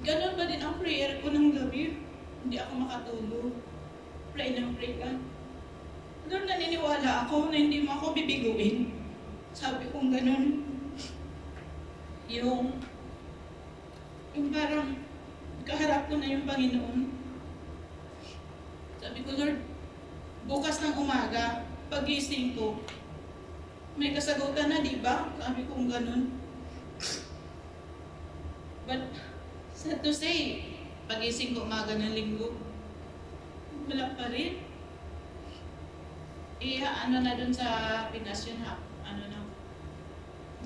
Ganon ba din ang prayer ko ng gabi? Hindi ako makatulog. Pray ng pray ka. Lord, naniniwala ako na hindi mo ako bibiguin. Sabi kong ganon. Yung parang kaharap ko na yung Panginoon. Sabi ko, Lord, bukas ng umaga, pagising ko, may kasagutan na, di ba? Sabi kong ganun. But, sad to say, pagising ko umaga ng linggo, wala pa rin. Ano na dun sa Pinas yun,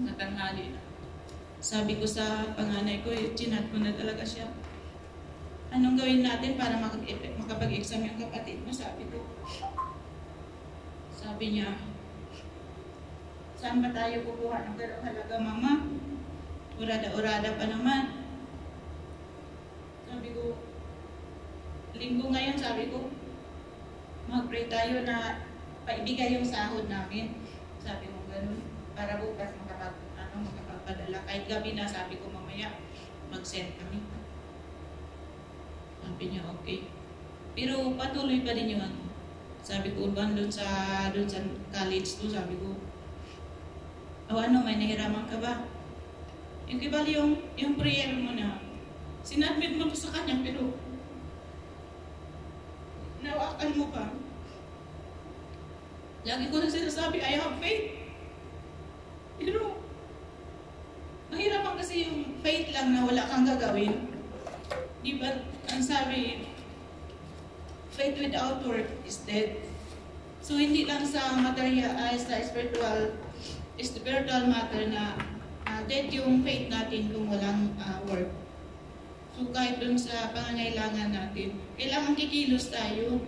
natanghali na. Sabi ko sa panganay ko, chinat ko na talaga siya. Anong gawin natin para makapag-exam yung kapatid mo? Sabi ko. Sabi niya, saan ba tayo kukuha ng ganong halaga, Mama? Urada-urada pa naman. Sabi ko, linggo ngayon, sabi ko, mag-pray tayo na paibigay yung sahod namin. Sabi ko ganun, para bukas makapagpadala. Kahit gabi na, sabi ko mamaya, mag-send kami. Sabi niya, okay. Pero patuloy pa din yung ano. Sabi ko, Urban, doon sa college to, sabi ko, may nahiraman ka ba? Yung kibali yung prayer mo na, sinadmit mo to sa kanya, pero nawakan mo pa. Lagi ko na sinasabi, I have faith. Pero, mahirapan kasi yung faith lang na wala kang gagawin. Di ba, ang sabi, faith without work is dead. So, hindi lang sa material, sa spiritual matter na dead yung faith natin kung walang work. So, kahit dun sa pangangailangan natin, kailangan kikilos tayo.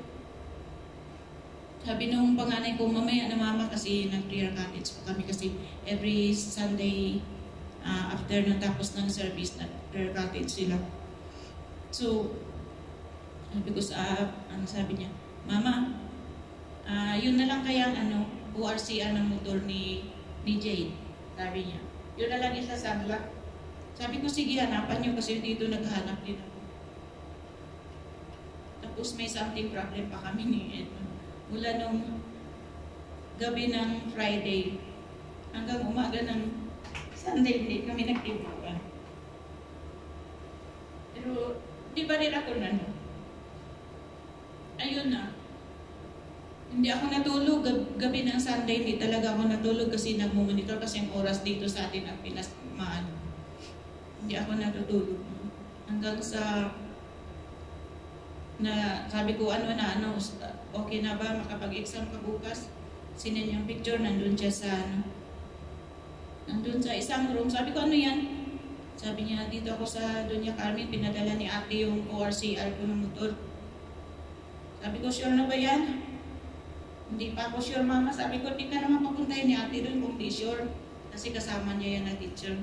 Sabi nung panganay ko, mamaya na mama kasi nag-prayer cottage pa kami kasi every Sunday after natapos ng service, nag-prayer cottage sila. So, sabi ko sabi niya, Mama, yun na lang kaya ORCR ng motor ni Jade. Sabi niya, yun na lang isasangla. Sabi ko, sige, hanapan niyo kasi dito naghahanap din ako. Tapos may something problem pa kami ni Edmond. Mula nung gabi ng Friday hanggang umaga ng Sunday, hindi kami nagtibukan. Pero, di ba rin ako ayun na. Hindi ako natulog. Gabi ng Sunday, hindi talaga ako natulog kasi nagmumonitor kasi ang oras dito sa atin ang pinasmaan. Hindi ako natutulog. Hanggang sa na sabi ko, okay na ba makapag-exam ka bukas? Sinan yung picture, nandun siya sa nandun sa isang room. Sabi ko, ano yan? Sabi niya, dito ako sa Doña Carmen, pinadala ni ate yung ORCR ko ng motor. Sabi ko, sure na ba yan? Hindi pa ako sure, Mama. Sabi ko, di ka naman papuntahin ni ate doon kung di sure. Kasi kasama niya yan na teacher.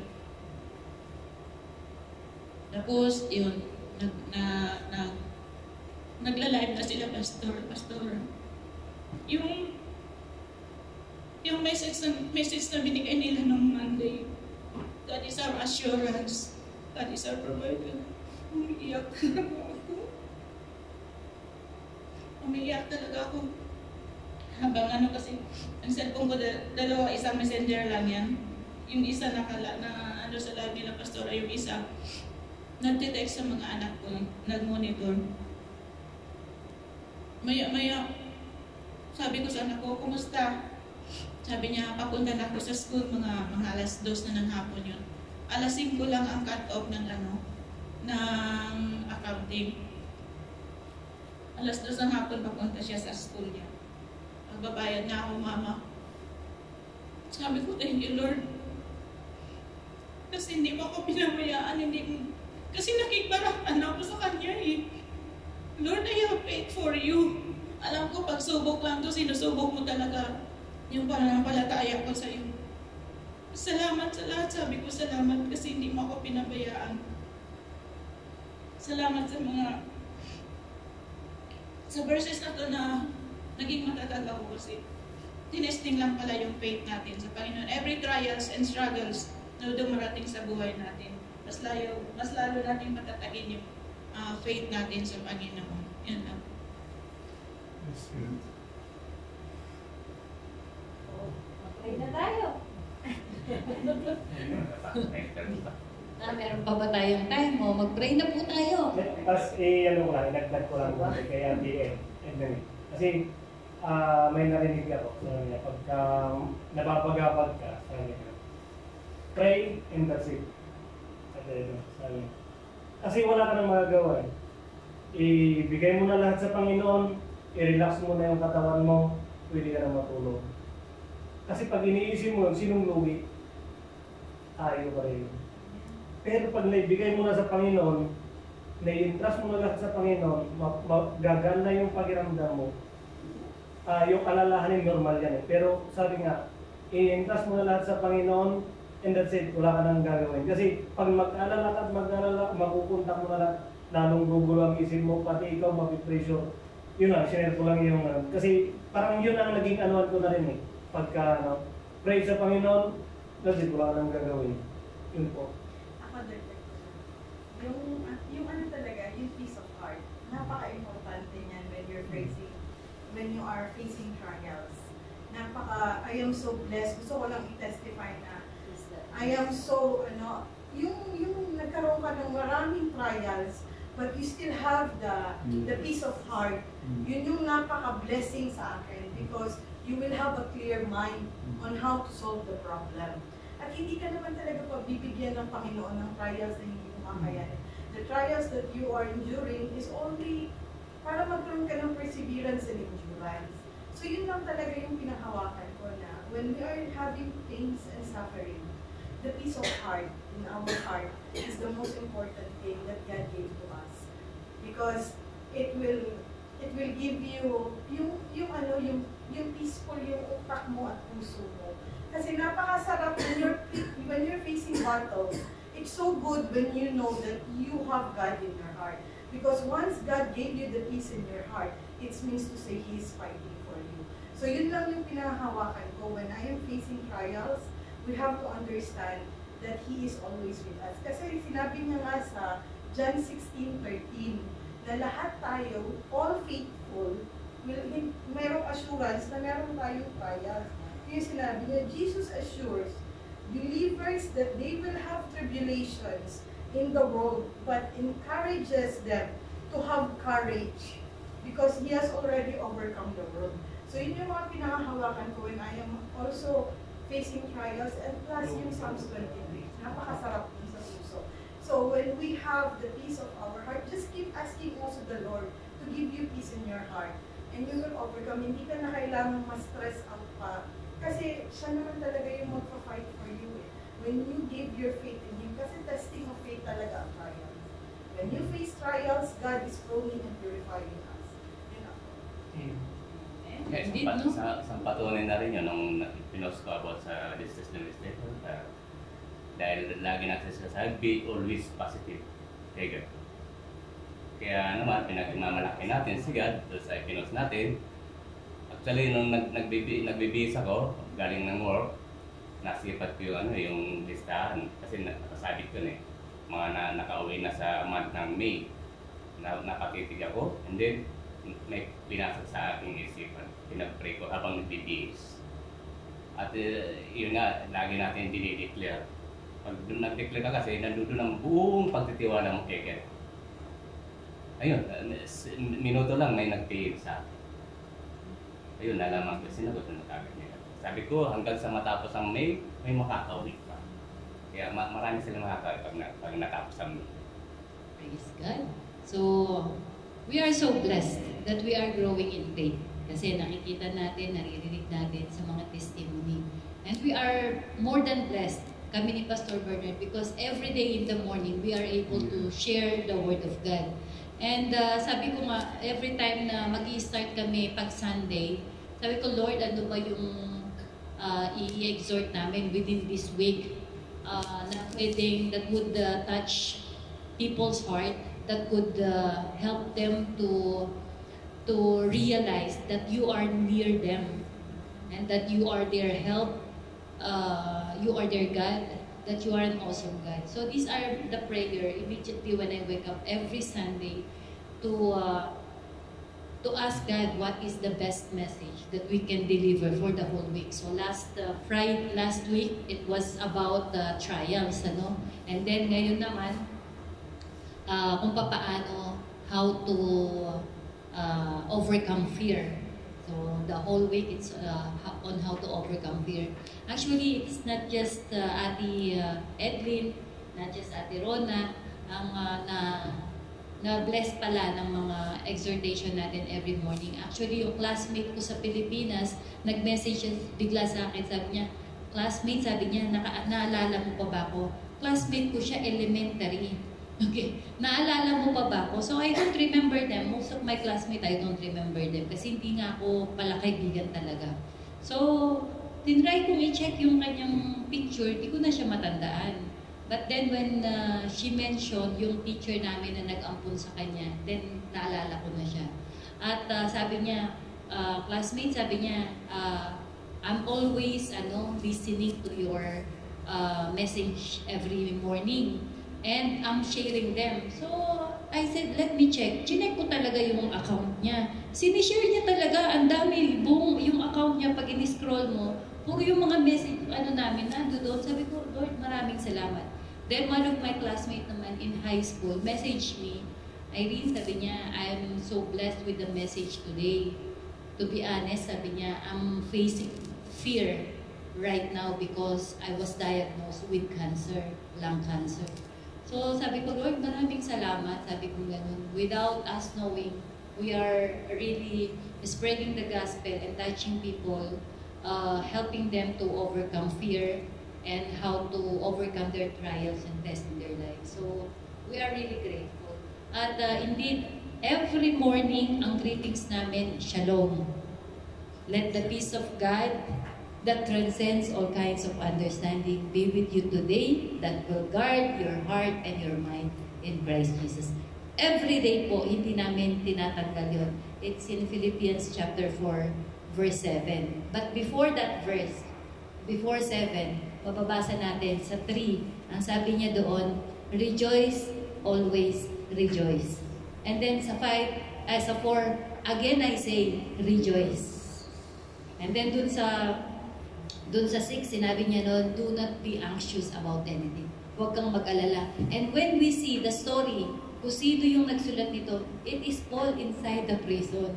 Tapos, yun, nagla-live na sila, pastor. Yung message na binigay nila nung Monday, God is our assurance. God is our provider. Umiiyak talaga ako. Umiiyak talaga ako. Habang kasi, ang cellphone ko, dalawa, isang messenger lang yan. Yung isa sa live nila, pastora, yung isa, nagtitext sa mga anak ko, nag-monitor. Maya, sabi ko sa anak ko, kumusta? Sabi niya, papunta na ako sa school, mga alas 2 na ng hapon yun. Alas 5 lang ang cut-off ng accounting. Alas 2 ng hapon, papunta siya sa school niya. Magbabayad na ako, Mama. Sabi ko, thank you, Lord. Kasi hindi mo ako pinabayaan, kasi nakikbarakan ako sa Kanya eh. Lord, I have paid for you. Alam ko, pag subok lang to, sinusubok mo talaga yung pananampalataya ko sa iyo. Salamat sa lahat. Sabi ko, salamat kasi hindi mo ako pinabayaan. Salamat sa verses na to na naging matatag ako kasi tinesting lang pala yung faith natin sa Panginoon. Every trials and struggles na dumarating sa buhay natin, mas lalo natin matatagin yung faith natin sa Panginoon. Yan lang. That's good. Pray na tayo. Meron pa ba tayong time mo? Mag-pray na po tayo. Tapos, inagdag ko lang kay Auntie Edmond. Kasi, may narinig ako sa kanya. Pagka napapagapag ka sa kanya, pray and that's it. Kasi wala ka nang magagawa eh. Ibigay mo na lahat sa Panginoon, i-relax mo na yung katawan mo, pwede ka na matulog. Kasi pag iniisip mo, sinong lugi? Tayo pa rin. Pero pag naibigay mo na sa Panginoon, nai-entrust mo na lahat sa Panginoon, gagana yung pakiramdam mo. Yung alalahanin, normal yan eh. Pero sabi nga, i-entrust mo na lahat sa Panginoon, and that's it, wala ka nang gagawin. Kasi pag mag-alala ka at mag-alala, makukontak mo na lang, lalong gugulo ang isip mo, pati ikaw mapipressure. Yun lang, share ko lang yung kasi parang yun ang naging anuan ko na rin eh. Pagka pray sa Panginoon, that's it, wala ka nang gagawin. Yun po. Ako din. Yung talaga, yung peace of heart. Napaka-importante niyan when you are facing trials. I am so blessed. Gusto ko lang i-testify na I am so, yung nagkaroon ka ng maraming trials, but you still have the peace of heart. Yun yung napaka-blessing sa akin because you will have a clear mind on how to solve the problem. At hindi ka naman talaga pagbibigyan ng Panginoon ng trials na hindi mo kakayanin. The trials that you are enduring is only para magkaroon ka ng perseverance and endurance. So yun lang talaga yung pinahawakan ko na when we are having pains and suffering, the peace of heart in our heart is the most important thing that God gave to us. Because it will give you yung peaceful yung utak mo at puso mo. Kasi napakasarap when you're facing battles. It's so good when you know that you have God in your heart. Because once God gave you the peace in your heart, it means to say He is fighting for you. So yun lang yung pinahawakan ko. When I am facing trials, we have to understand that He is always with us. Kasi sinabi niya nga sa John 16:13, na lahat tayo, all faithful, mayroong assurance na meron tayong trials. Yung sinabi niya, Jesus assures believers that they will have tribulations in the world, but encourages them to have courage because He has already overcome the world. So yun yung mga pinakahawakan ko when I am also facing trials, and plus yung Psalms 23. Napakasarap din sa puso. So when we have the peace of our heart, just keep asking also the Lord to give you peace in your heart. And you will overcome. Hindi ka na kailangang ma-stress out pa. Kasi siya naman talaga yung magpa-fight for you. When you give your faith in Him, kasi testing of faith talaga ang trials. When you face trials, God is pruning and purifying us. Yun ako. Yes, sampatunin na rin yun nung pinost ko about sa Distress Administrator. Dahil lagi natin sinasabi, be always positive. Okay, God. Kaya naman, pinagmamalaki natin si God doon sa pinost natin. Actually, nung nagbibihis ako, galing ng work, nasipat ko yung listahan. Kasi nakasabit ko na mga nakauwi na sa month ng May. Napatitig ako, and then may pinasok sa aking isipan. Pinag-pray ko habang nagbibihis. At yun nga, lagi natin dinideclare. Pag nag-declare ka kasi, nandun ang buong pagtitiwala mo kay God. Ayun, minuto lang may nag-pay sa akin. Ayun, nalaman ko, sinagot na kagad nila. Sabi ko, hanggang sa matapos ang May, may makakauwi pa. Kaya marami silang makakauwi pag natapos ang May. Praise God. So, we are so blessed that we are growing in faith. Kasi nakikita natin, naririnig natin sa mga testimony. And we are more than blessed, kami ni Pastor Bernard, because every day in the morning, we are able to share the Word of God. And sabi ko nga, every time na mag-i-start kami pag Sunday, sabi ko, Lord, ano ba yung i-exhort namin within this week na pwedeng that would touch people's heart, that could help them to realize that you are near them and that you are their help, you are their God, that you are an awesome God. So these are the prayer immediately when I wake up every Sunday to ask God what is the best message that we can deliver for the whole week. So last week it was about the trials, ano? And then ngayon naman kung paano how to overcome fear. So the whole week it's on how to overcome fear. Actually, it's not just Ate Edlin, not just Ate Rona, ang na-bless pala ng mga exhortation natin every morning. Actually, yung classmate ko sa Pilipinas, nag-message bigla sa akin, sabi niya, classmate, sabi niya, naalala mo pa ba ako? Classmate ko siya, elementary. Okay, naalala mo pa ba ako? So I don't remember them. Most of my classmates, I don't remember them. Kasi hindi nga ako pala kaibigan talaga. So, tinry kong i-check yung kanyang picture, di ko na siya matandaan. But then when she mentioned yung teacher namin na nag-ampun sa kanya, then naalala ko na siya. At sabi niya, classmate, sabi niya, I'm always listening to your message every morning. And I'm sharing them. So, I said, let me check. Chinek ko talaga yung account niya. Sinishare niya talaga, ang dami, buong yung account niya, pag in-scroll mo, puro yung mga message, namin, nando doon. Sabi ko, Lord, maraming salamat. Then, one of my classmates naman in high school, messaged me, Irene, sabi niya, I'm so blessed with the message today. To be honest, sabi niya, I'm facing fear right now because I was diagnosed with cancer, lung cancer. So sabi ko, Lord, maraming salamat. Sabi ko ganun. Without us knowing, we are really spreading the gospel and touching people, helping them to overcome fear and how to overcome their trials and tests in their lives. So we are really grateful. At indeed, every morning, ang greetings namin, Shalom. Let the peace of God that transcends all kinds of understanding be with you today, that will guard your heart and your mind in Christ Jesus. Every day po, hindi namin tinatanggal yun. It's in Philippians chapter 4, verse 7. But before that verse, before 7, mababasa natin sa 3, ang sabi niya doon, rejoice, always rejoice. And then sa 4, again I say, rejoice. And then dun sa 6, sinabi niya noon, do not be anxious about anything. Huwag kang mag-alala. And when we see the story, kung sino yung nagsulat nito, it is Paul inside the prison.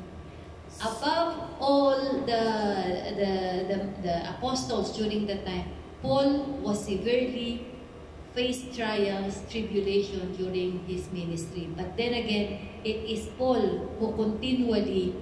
Above all the apostles during that time, Paul was severely faced trials, tribulation during his ministry. But then again, it is Paul who continually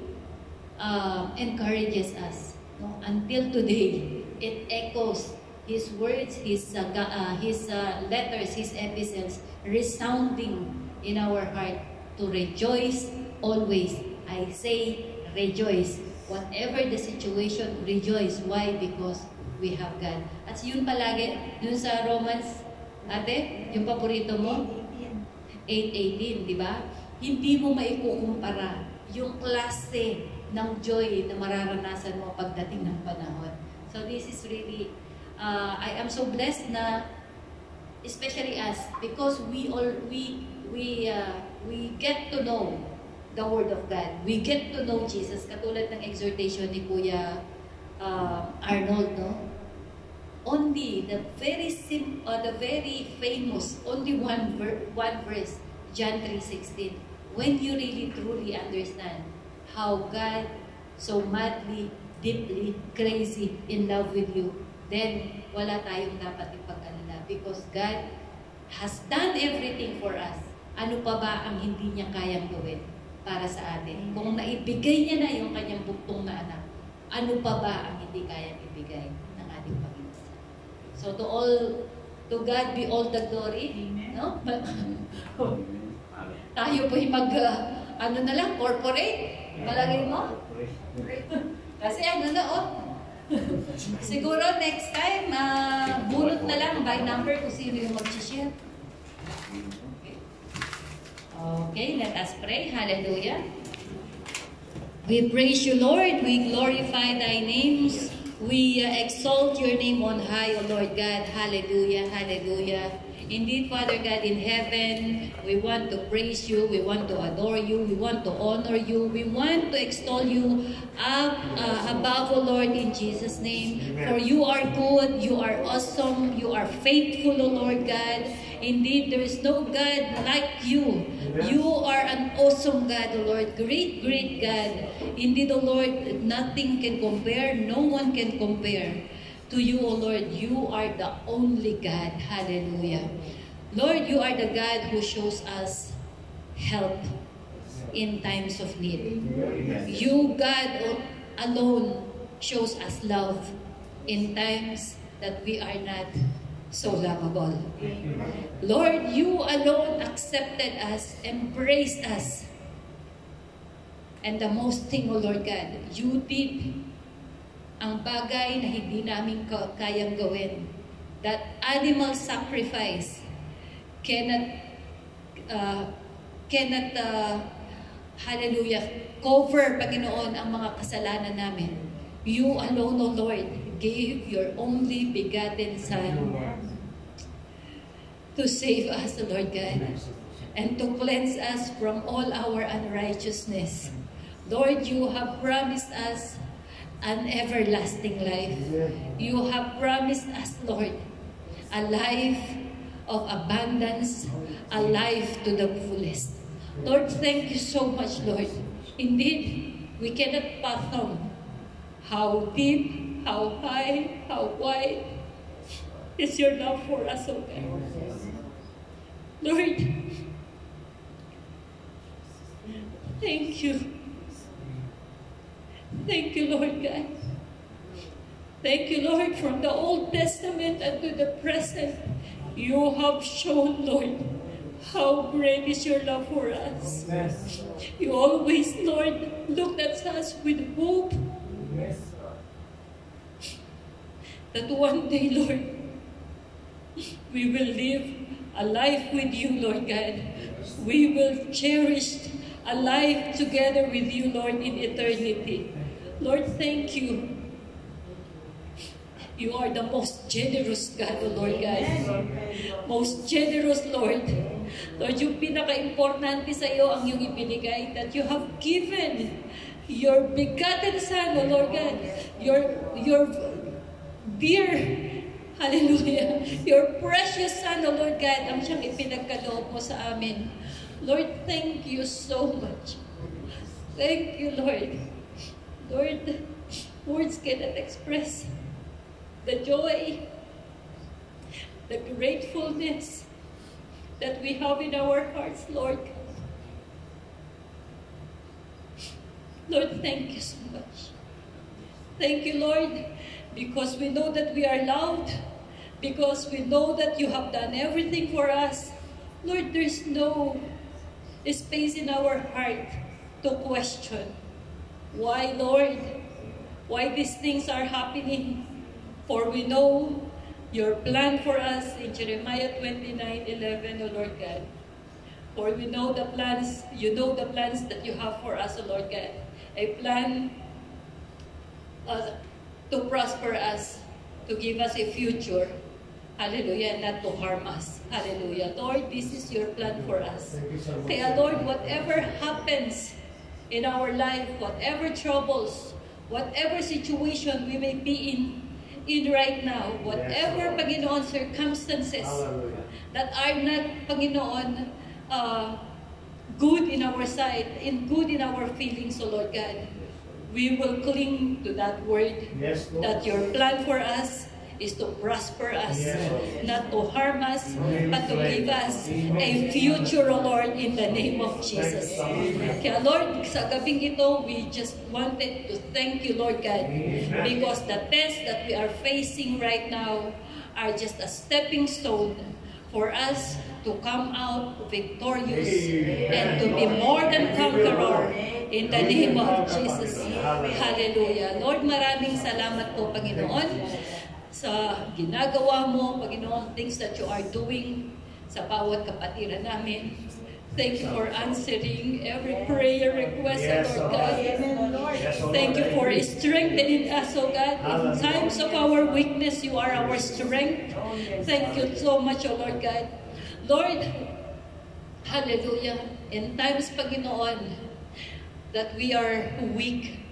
encourages us. No? Until today, it echoes his words, his letters, his epistles, resounding in our heart to rejoice always. I say rejoice. Whatever the situation, rejoice. Why? Because we have God. At yun palagi, dun sa Romans, ate, yung paborito mo? 8:18, di ba? Hindi mo maikukumpara yung klase ng joy na mararanasan mo pagdating ng panahon. So this is really, I am so blessed na, especially us, because we get to know the Word of God. We get to know Jesus. Katulad ng exhortation ni Kuya Arnold, no? Only the very famous, only one verse, John 3:16. When you really truly understand how God so madly, deeply, crazy in love with you, then wala tayong dapat ipag-alala because God has done everything for us. Ano pa ba ang hindi niya kayang gawin para sa atin? Kung naibigay niya na yung kanyang buktong na anak, ano pa ba ang hindi kayang ibigay ng ating Panginoon? So to God be all the glory. Amen. No? Tayo po ano na lang, corporate. Palagay mo? Kasi siguro next time, bunot na lang by number kung sino yung mag-share. Okay, let us pray. Hallelujah. We praise you, Lord. We glorify thy names. We exalt your name on high, O Lord God. Hallelujah, hallelujah. Indeed, Father God in heaven, we want to praise you, we want to adore you, we want to honor you, we want to extol you above, O Lord, in Jesus' name. Amen. For you are good, you are awesome, you are faithful, O Lord God. Indeed, there is no God like you. Amen. You are an awesome God, O Lord. Great, great God. Indeed, O Lord, nothing can compare, no one can compare to you, O Lord. You are the only God. Hallelujah. Lord, you are the God who shows us help in times of need. You, God, alone shows us love in times that we are not so lovable. Lord, you alone accepted us, embraced us. And the most thing, O Lord God, you did ang bagay na hindi namin kayang gawin. That animal sacrifice cannot, hallelujah, cover, Panginoon, ang mga kasalanan namin. You alone, O Lord, gave your only begotten Son to save us, O Lord God, and to cleanse us from all our unrighteousness. Lord, you have promised us an everlasting life. You have promised us, Lord, a life of abundance, a life to the fullest. Lord, thank you so much, Lord. Indeed, we cannot fathom how deep, how high, how wide is your love for us, O God. Lord, thank you. Thank you, Lord God. Thank you, Lord, from the Old Testament and to the present, you have shown, Lord, how great is your love for us. You always, Lord, looked at us with hope that one day, Lord, we will live a life with you, Lord God. We will cherish a life together with you, Lord, in eternity. Lord, thank you. You are the most generous God, O Lord God. Most generous, Lord. Lord, yung pinaka-importante sa iyo ang iyong ibinigay, that you have given your begotten Son, O Lord God. Your dear, hallelujah, your precious Son, O Lord God, ang siyang ipinagkaloob mo sa amin. Lord, thank you so much. Thank you, Lord. Lord, words cannot express the joy, the gratefulness that we have in our hearts, Lord. Lord, thank you so much. Thank you, Lord, because we know that we are loved, because we know that you have done everything for us. Lord, there's no space in our heart to question. Why, Lord? Why these things are happening? For we know your plan for us in Jeremiah 29:11, O Lord God. For we know the plans, you know the plans that you have for us, O Lord God. A plan to prosper us, to give us a future. Hallelujah, not to harm us. Hallelujah. Lord, this is your plan for us. Kaya Lord, whatever happens in our life, whatever troubles, whatever situation we may be in right now, whatever, Panginoon, circumstances that are not, Panginoon, good in our sight, good in our feelings, O Lord God, we will cling to that word, that your plan for us is to prosper us, not to harm us, but to give us a future, O Lord, in the name of Jesus. Kaya Lord, sa gabing ito, we just wanted to thank you, Lord God, because the tests that we are facing right now are just a stepping stone for us to come out victorious and to be more than conqueror in the name of Jesus. Hallelujah. Lord, maraming salamat po, Panginoon, sa ginagawa mo, Panginoon, things that you are doing sa bawat kapatiran namin. Thank you for answering every prayer request, Lord God. Thank you for strengthening us, O God. In times of our weakness, you are our strength. Thank you so much, O Lord God. Lord, hallelujah. In times, Panginoon, that we are weak,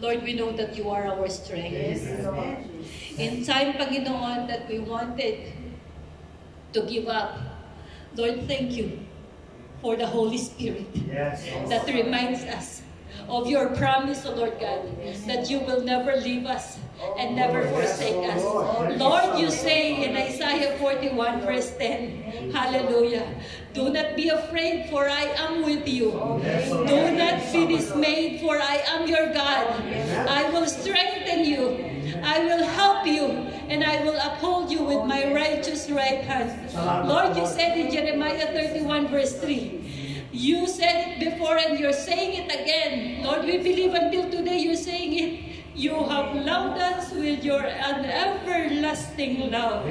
Lord, we know that you are our strength. In time, Panginoon, that we wanted to give up, Lord, thank you for the Holy Spirit that reminds us of your promise, O Lord God, that you will never leave us and never forsake us. Lord, you say in Isaiah 41 verse 10, hallelujah, do not be afraid, for I am with you. Do not be dismayed, for I am your God. I will strengthen you. I will help you, and I will uphold you with my righteous right hand. Lord, you said in Jeremiah 31 verse 3, you said it before and you're saying it again. Lord, we believe until today you're saying it. You have loved us with your everlasting love.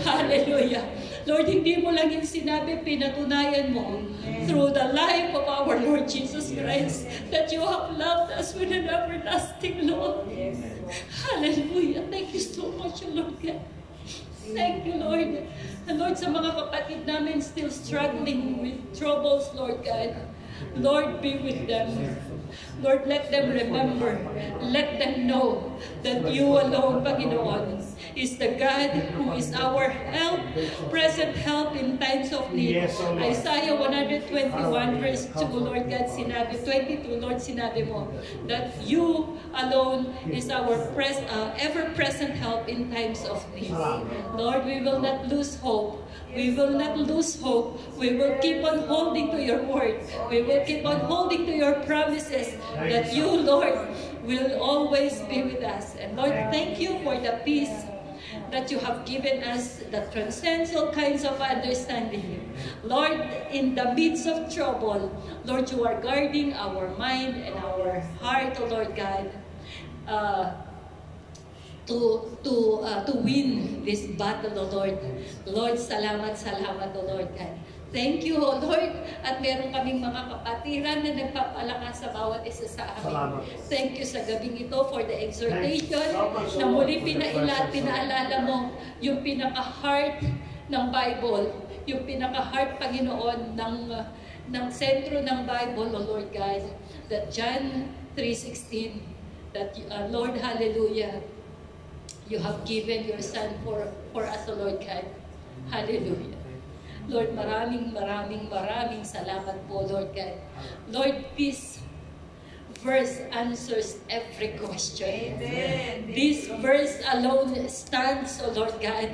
Hallelujah. Lord, hindi mo lang yung sinabi, pinatunayan mo through the life of our Lord Jesus Christ that you have loved us with an everlasting love. Hallelujah. Thank you so much, Lord God. Thank you, Lord. And Lord, sa mga kapatid namin still struggling with troubles, Lord God, Lord, be with them. Lord, let them remember. Let them know that you alone, Panginoon, is the God who is our help, present help in times of need. Yes, O Lord. Isaiah 121 verse 2, Lord God, sinabi, 22, Lord, sinabi mo, that you alone is our ever-present help in times of need. Lord, we will not lose hope. We will not lose hope. We will keep on holding to your word. We will keep on holding to your promises that you, Lord, will always be with us. And Lord, thank you for the peace that you have given us that transcends all kinds of understanding. Lord, in the midst of trouble, Lord, you are guarding our mind and our heart, O Lord God, to win this battle, O Lord. Lord, salamat, O Lord God. Thank you, O Lord. At meron kaming mga kapatiran na nagpapalakas sa bawat isa sa amin. Salamat. Thank you sa gabing ito for the exhortation na muli pinaalala mo yung pinaka-heart ng Bible, yung pinaka-heart, Panginoon, ng sentro ng Bible, O Lord God, that John 3:16, that Lord, hallelujah, you have given your Son for us, O Lord God. Hallelujah. Lord, maraming salamat po, Lord God. Lord, this verse answers every question. Amen. This verse alone stands, O Lord God.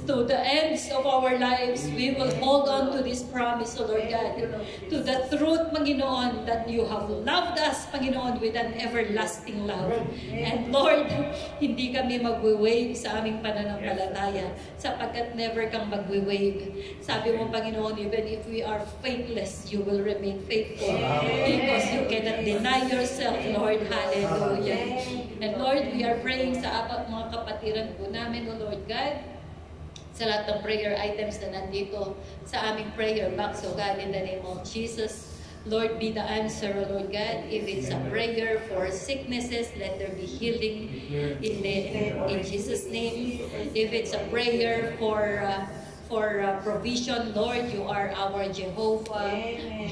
To the ends of our lives, we will hold on to this promise, O Lord God. To the truth, Panginoon, that you have loved us, Panginoon, with an everlasting love. And Lord, hindi kami magwe-wave sa aming pananampalataya sapagkat never kang magwe-wave. Sabi mo, Panginoon, even if we are faithless, you will remain faithful because you cannot deny yourself, Lord. Hallelujah. And Lord, we are praying sa mga kapatiran po namin, O Lord God, sa lahat ng prayer items na nandito sa aming prayer box, O God, in the name of Jesus. Lord, be the answer, O Lord God. If it's a prayer for sicknesses, let there be healing in Jesus' name. If it's a prayer for provision, Lord, you are our Jehovah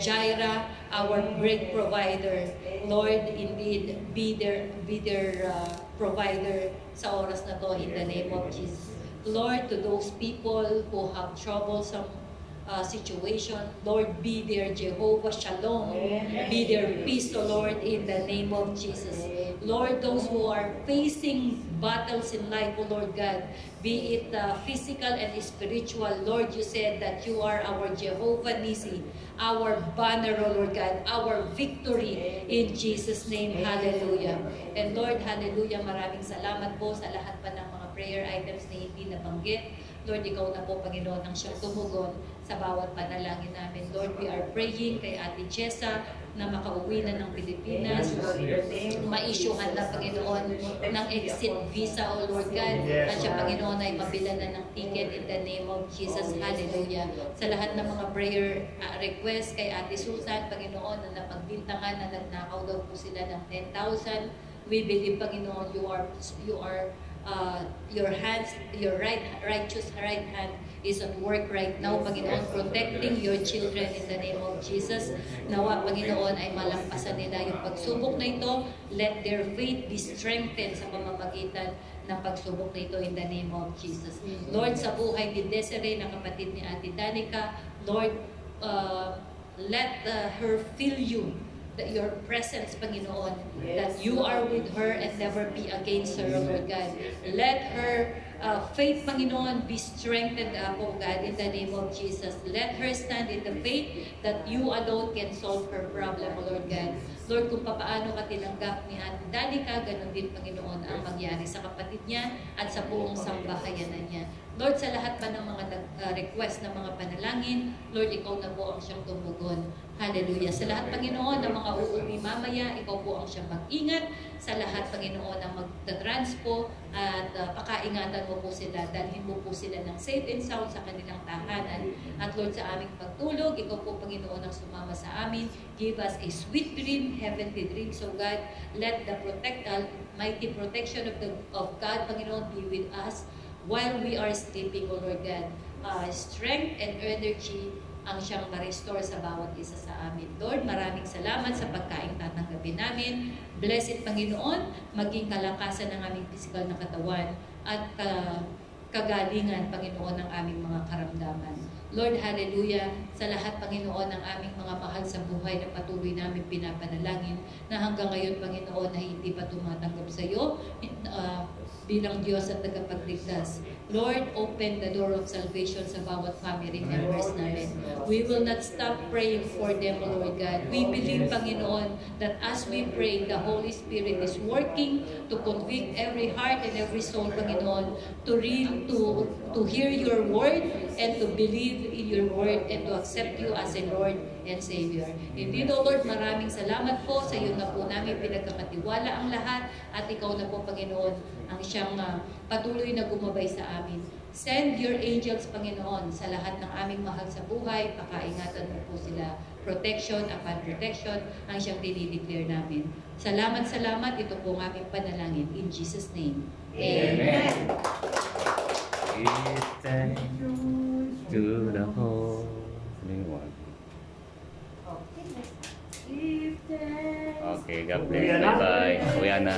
Jireh, our great provider. Lord, indeed, be their provider sa oras na to in the name of Jesus. Lord, to those people who have troublesome situation, Lord, be their Jehovah Shalom, be their peace, O Lord, in the name of Jesus. Lord, those who are facing battles in life, O Lord God, be it physical and spiritual, Lord, you said that you are our Jehovah Nisi, our banner, O Lord God, our victory in Jesus' name. Hallelujah. And Lord, hallelujah, maraming salamat po sa lahat pa ng mga prayer items na hindi nabanggit. Lord, ikaw na po, Panginoon, ang siyang tumugon sa bawat panalangin namin. Lord, we are praying kay Ate Jessa na makauwi na ng Pilipinas, ma-issuehan na, Panginoon, ng exit visa, O Lord God, at siya, Panginoon, ay mabilan na ng ticket in the name of Jesus. Hallelujah. Sa lahat ng mga prayer request kay Ate Susan, Panginoon, na napagbintangan na nagnakaw daw po sila ng 10,000, we believe, Panginoon, you are your hands, your righteous right hand is at work right now, Panginoon, protecting your children in the name of Jesus. Nawa, Panginoon, ay malampasan nila yung pagsubok na ito. Let their faith be strengthened sa pamamagitan ng pagsubok na ito in the name of Jesus. Lord, sa buhay ni Desiree, na kapatid ni Ate Danica, Lord, let her feel you, that your presence, Panginoon, that you are with her and never be against her, Lord God. Let her faith, Panginoon, be strengthened, O God, in the name of Jesus. Let her stand in the faith that you alone can solve her problem, O Lord God. Lord, kung paano ka tinanggap ni Ate Danica, ganun din, Panginoon, ang mangyari sa kapatid niya at sa buong sambahayanan niya. Lord, sa lahat pa ng mga request ng mga panalangin, Lord, ikaw na po ang siyang tumugon. Hallelujah. Sa lahat, Panginoon, ng mga uuwi mamaya, ikaw po ang siyang mag-ingat. Sa lahat, Panginoon, ng magta-transpo at pakaingatan mo po sila. Dalhin mo po sila ng safe and sound sa kanilang tahanan. At Lord, sa aming pagtulog, ikaw po, Panginoon, ang sumama sa amin. Give us a sweet dream, heavenly dream. So God, let the mighty protection of God, Panginoon, be with us while we are sleeping, O Lord God. Strength and energy ang siyang ma-restore sa bawat isa sa amin. Lord, maraming salamat sa pagkain tatanggapin namin. Blessed, Panginoon, maging kalakasan ng aming physical na katawan at kagalingan, Panginoon, ng aming mga karamdaman. Lord, hallelujah, sa lahat, Panginoon, ng aming mga mahal sa buhay na patuloy namin pinapanalangin na hanggang ngayon, Panginoon, na hindi pa tumatanggap sa iyo bilang Diyos at tagapagligtas. Lord, open the door of salvation sa bawat family members namin. We will not stop praying for them, Lord God. We believe, Panginoon, that as we pray, the Holy Spirit is working to convict every heart and every soul, Panginoon, to hear your word and to believe in your word and to accept you as a Lord and Savior. Indeed, O Lord, maraming salamat po sa iyo na po namin pinagkakatiwala ang lahat at ikaw na po, Panginoon, ang siyang patuloy na gumabay sa amin. Send your angels, Panginoon, sa lahat ng aming mahal sa buhay. Pakaingatan mo po sila. Protection upon protection ang siyang dinideclare namin. Salamat, salamat. Ito po ang aming panalangin. In Jesus' name. Amen. Give thanks to the Holy One. Okay, God bless. Bye-bye. Uwi na.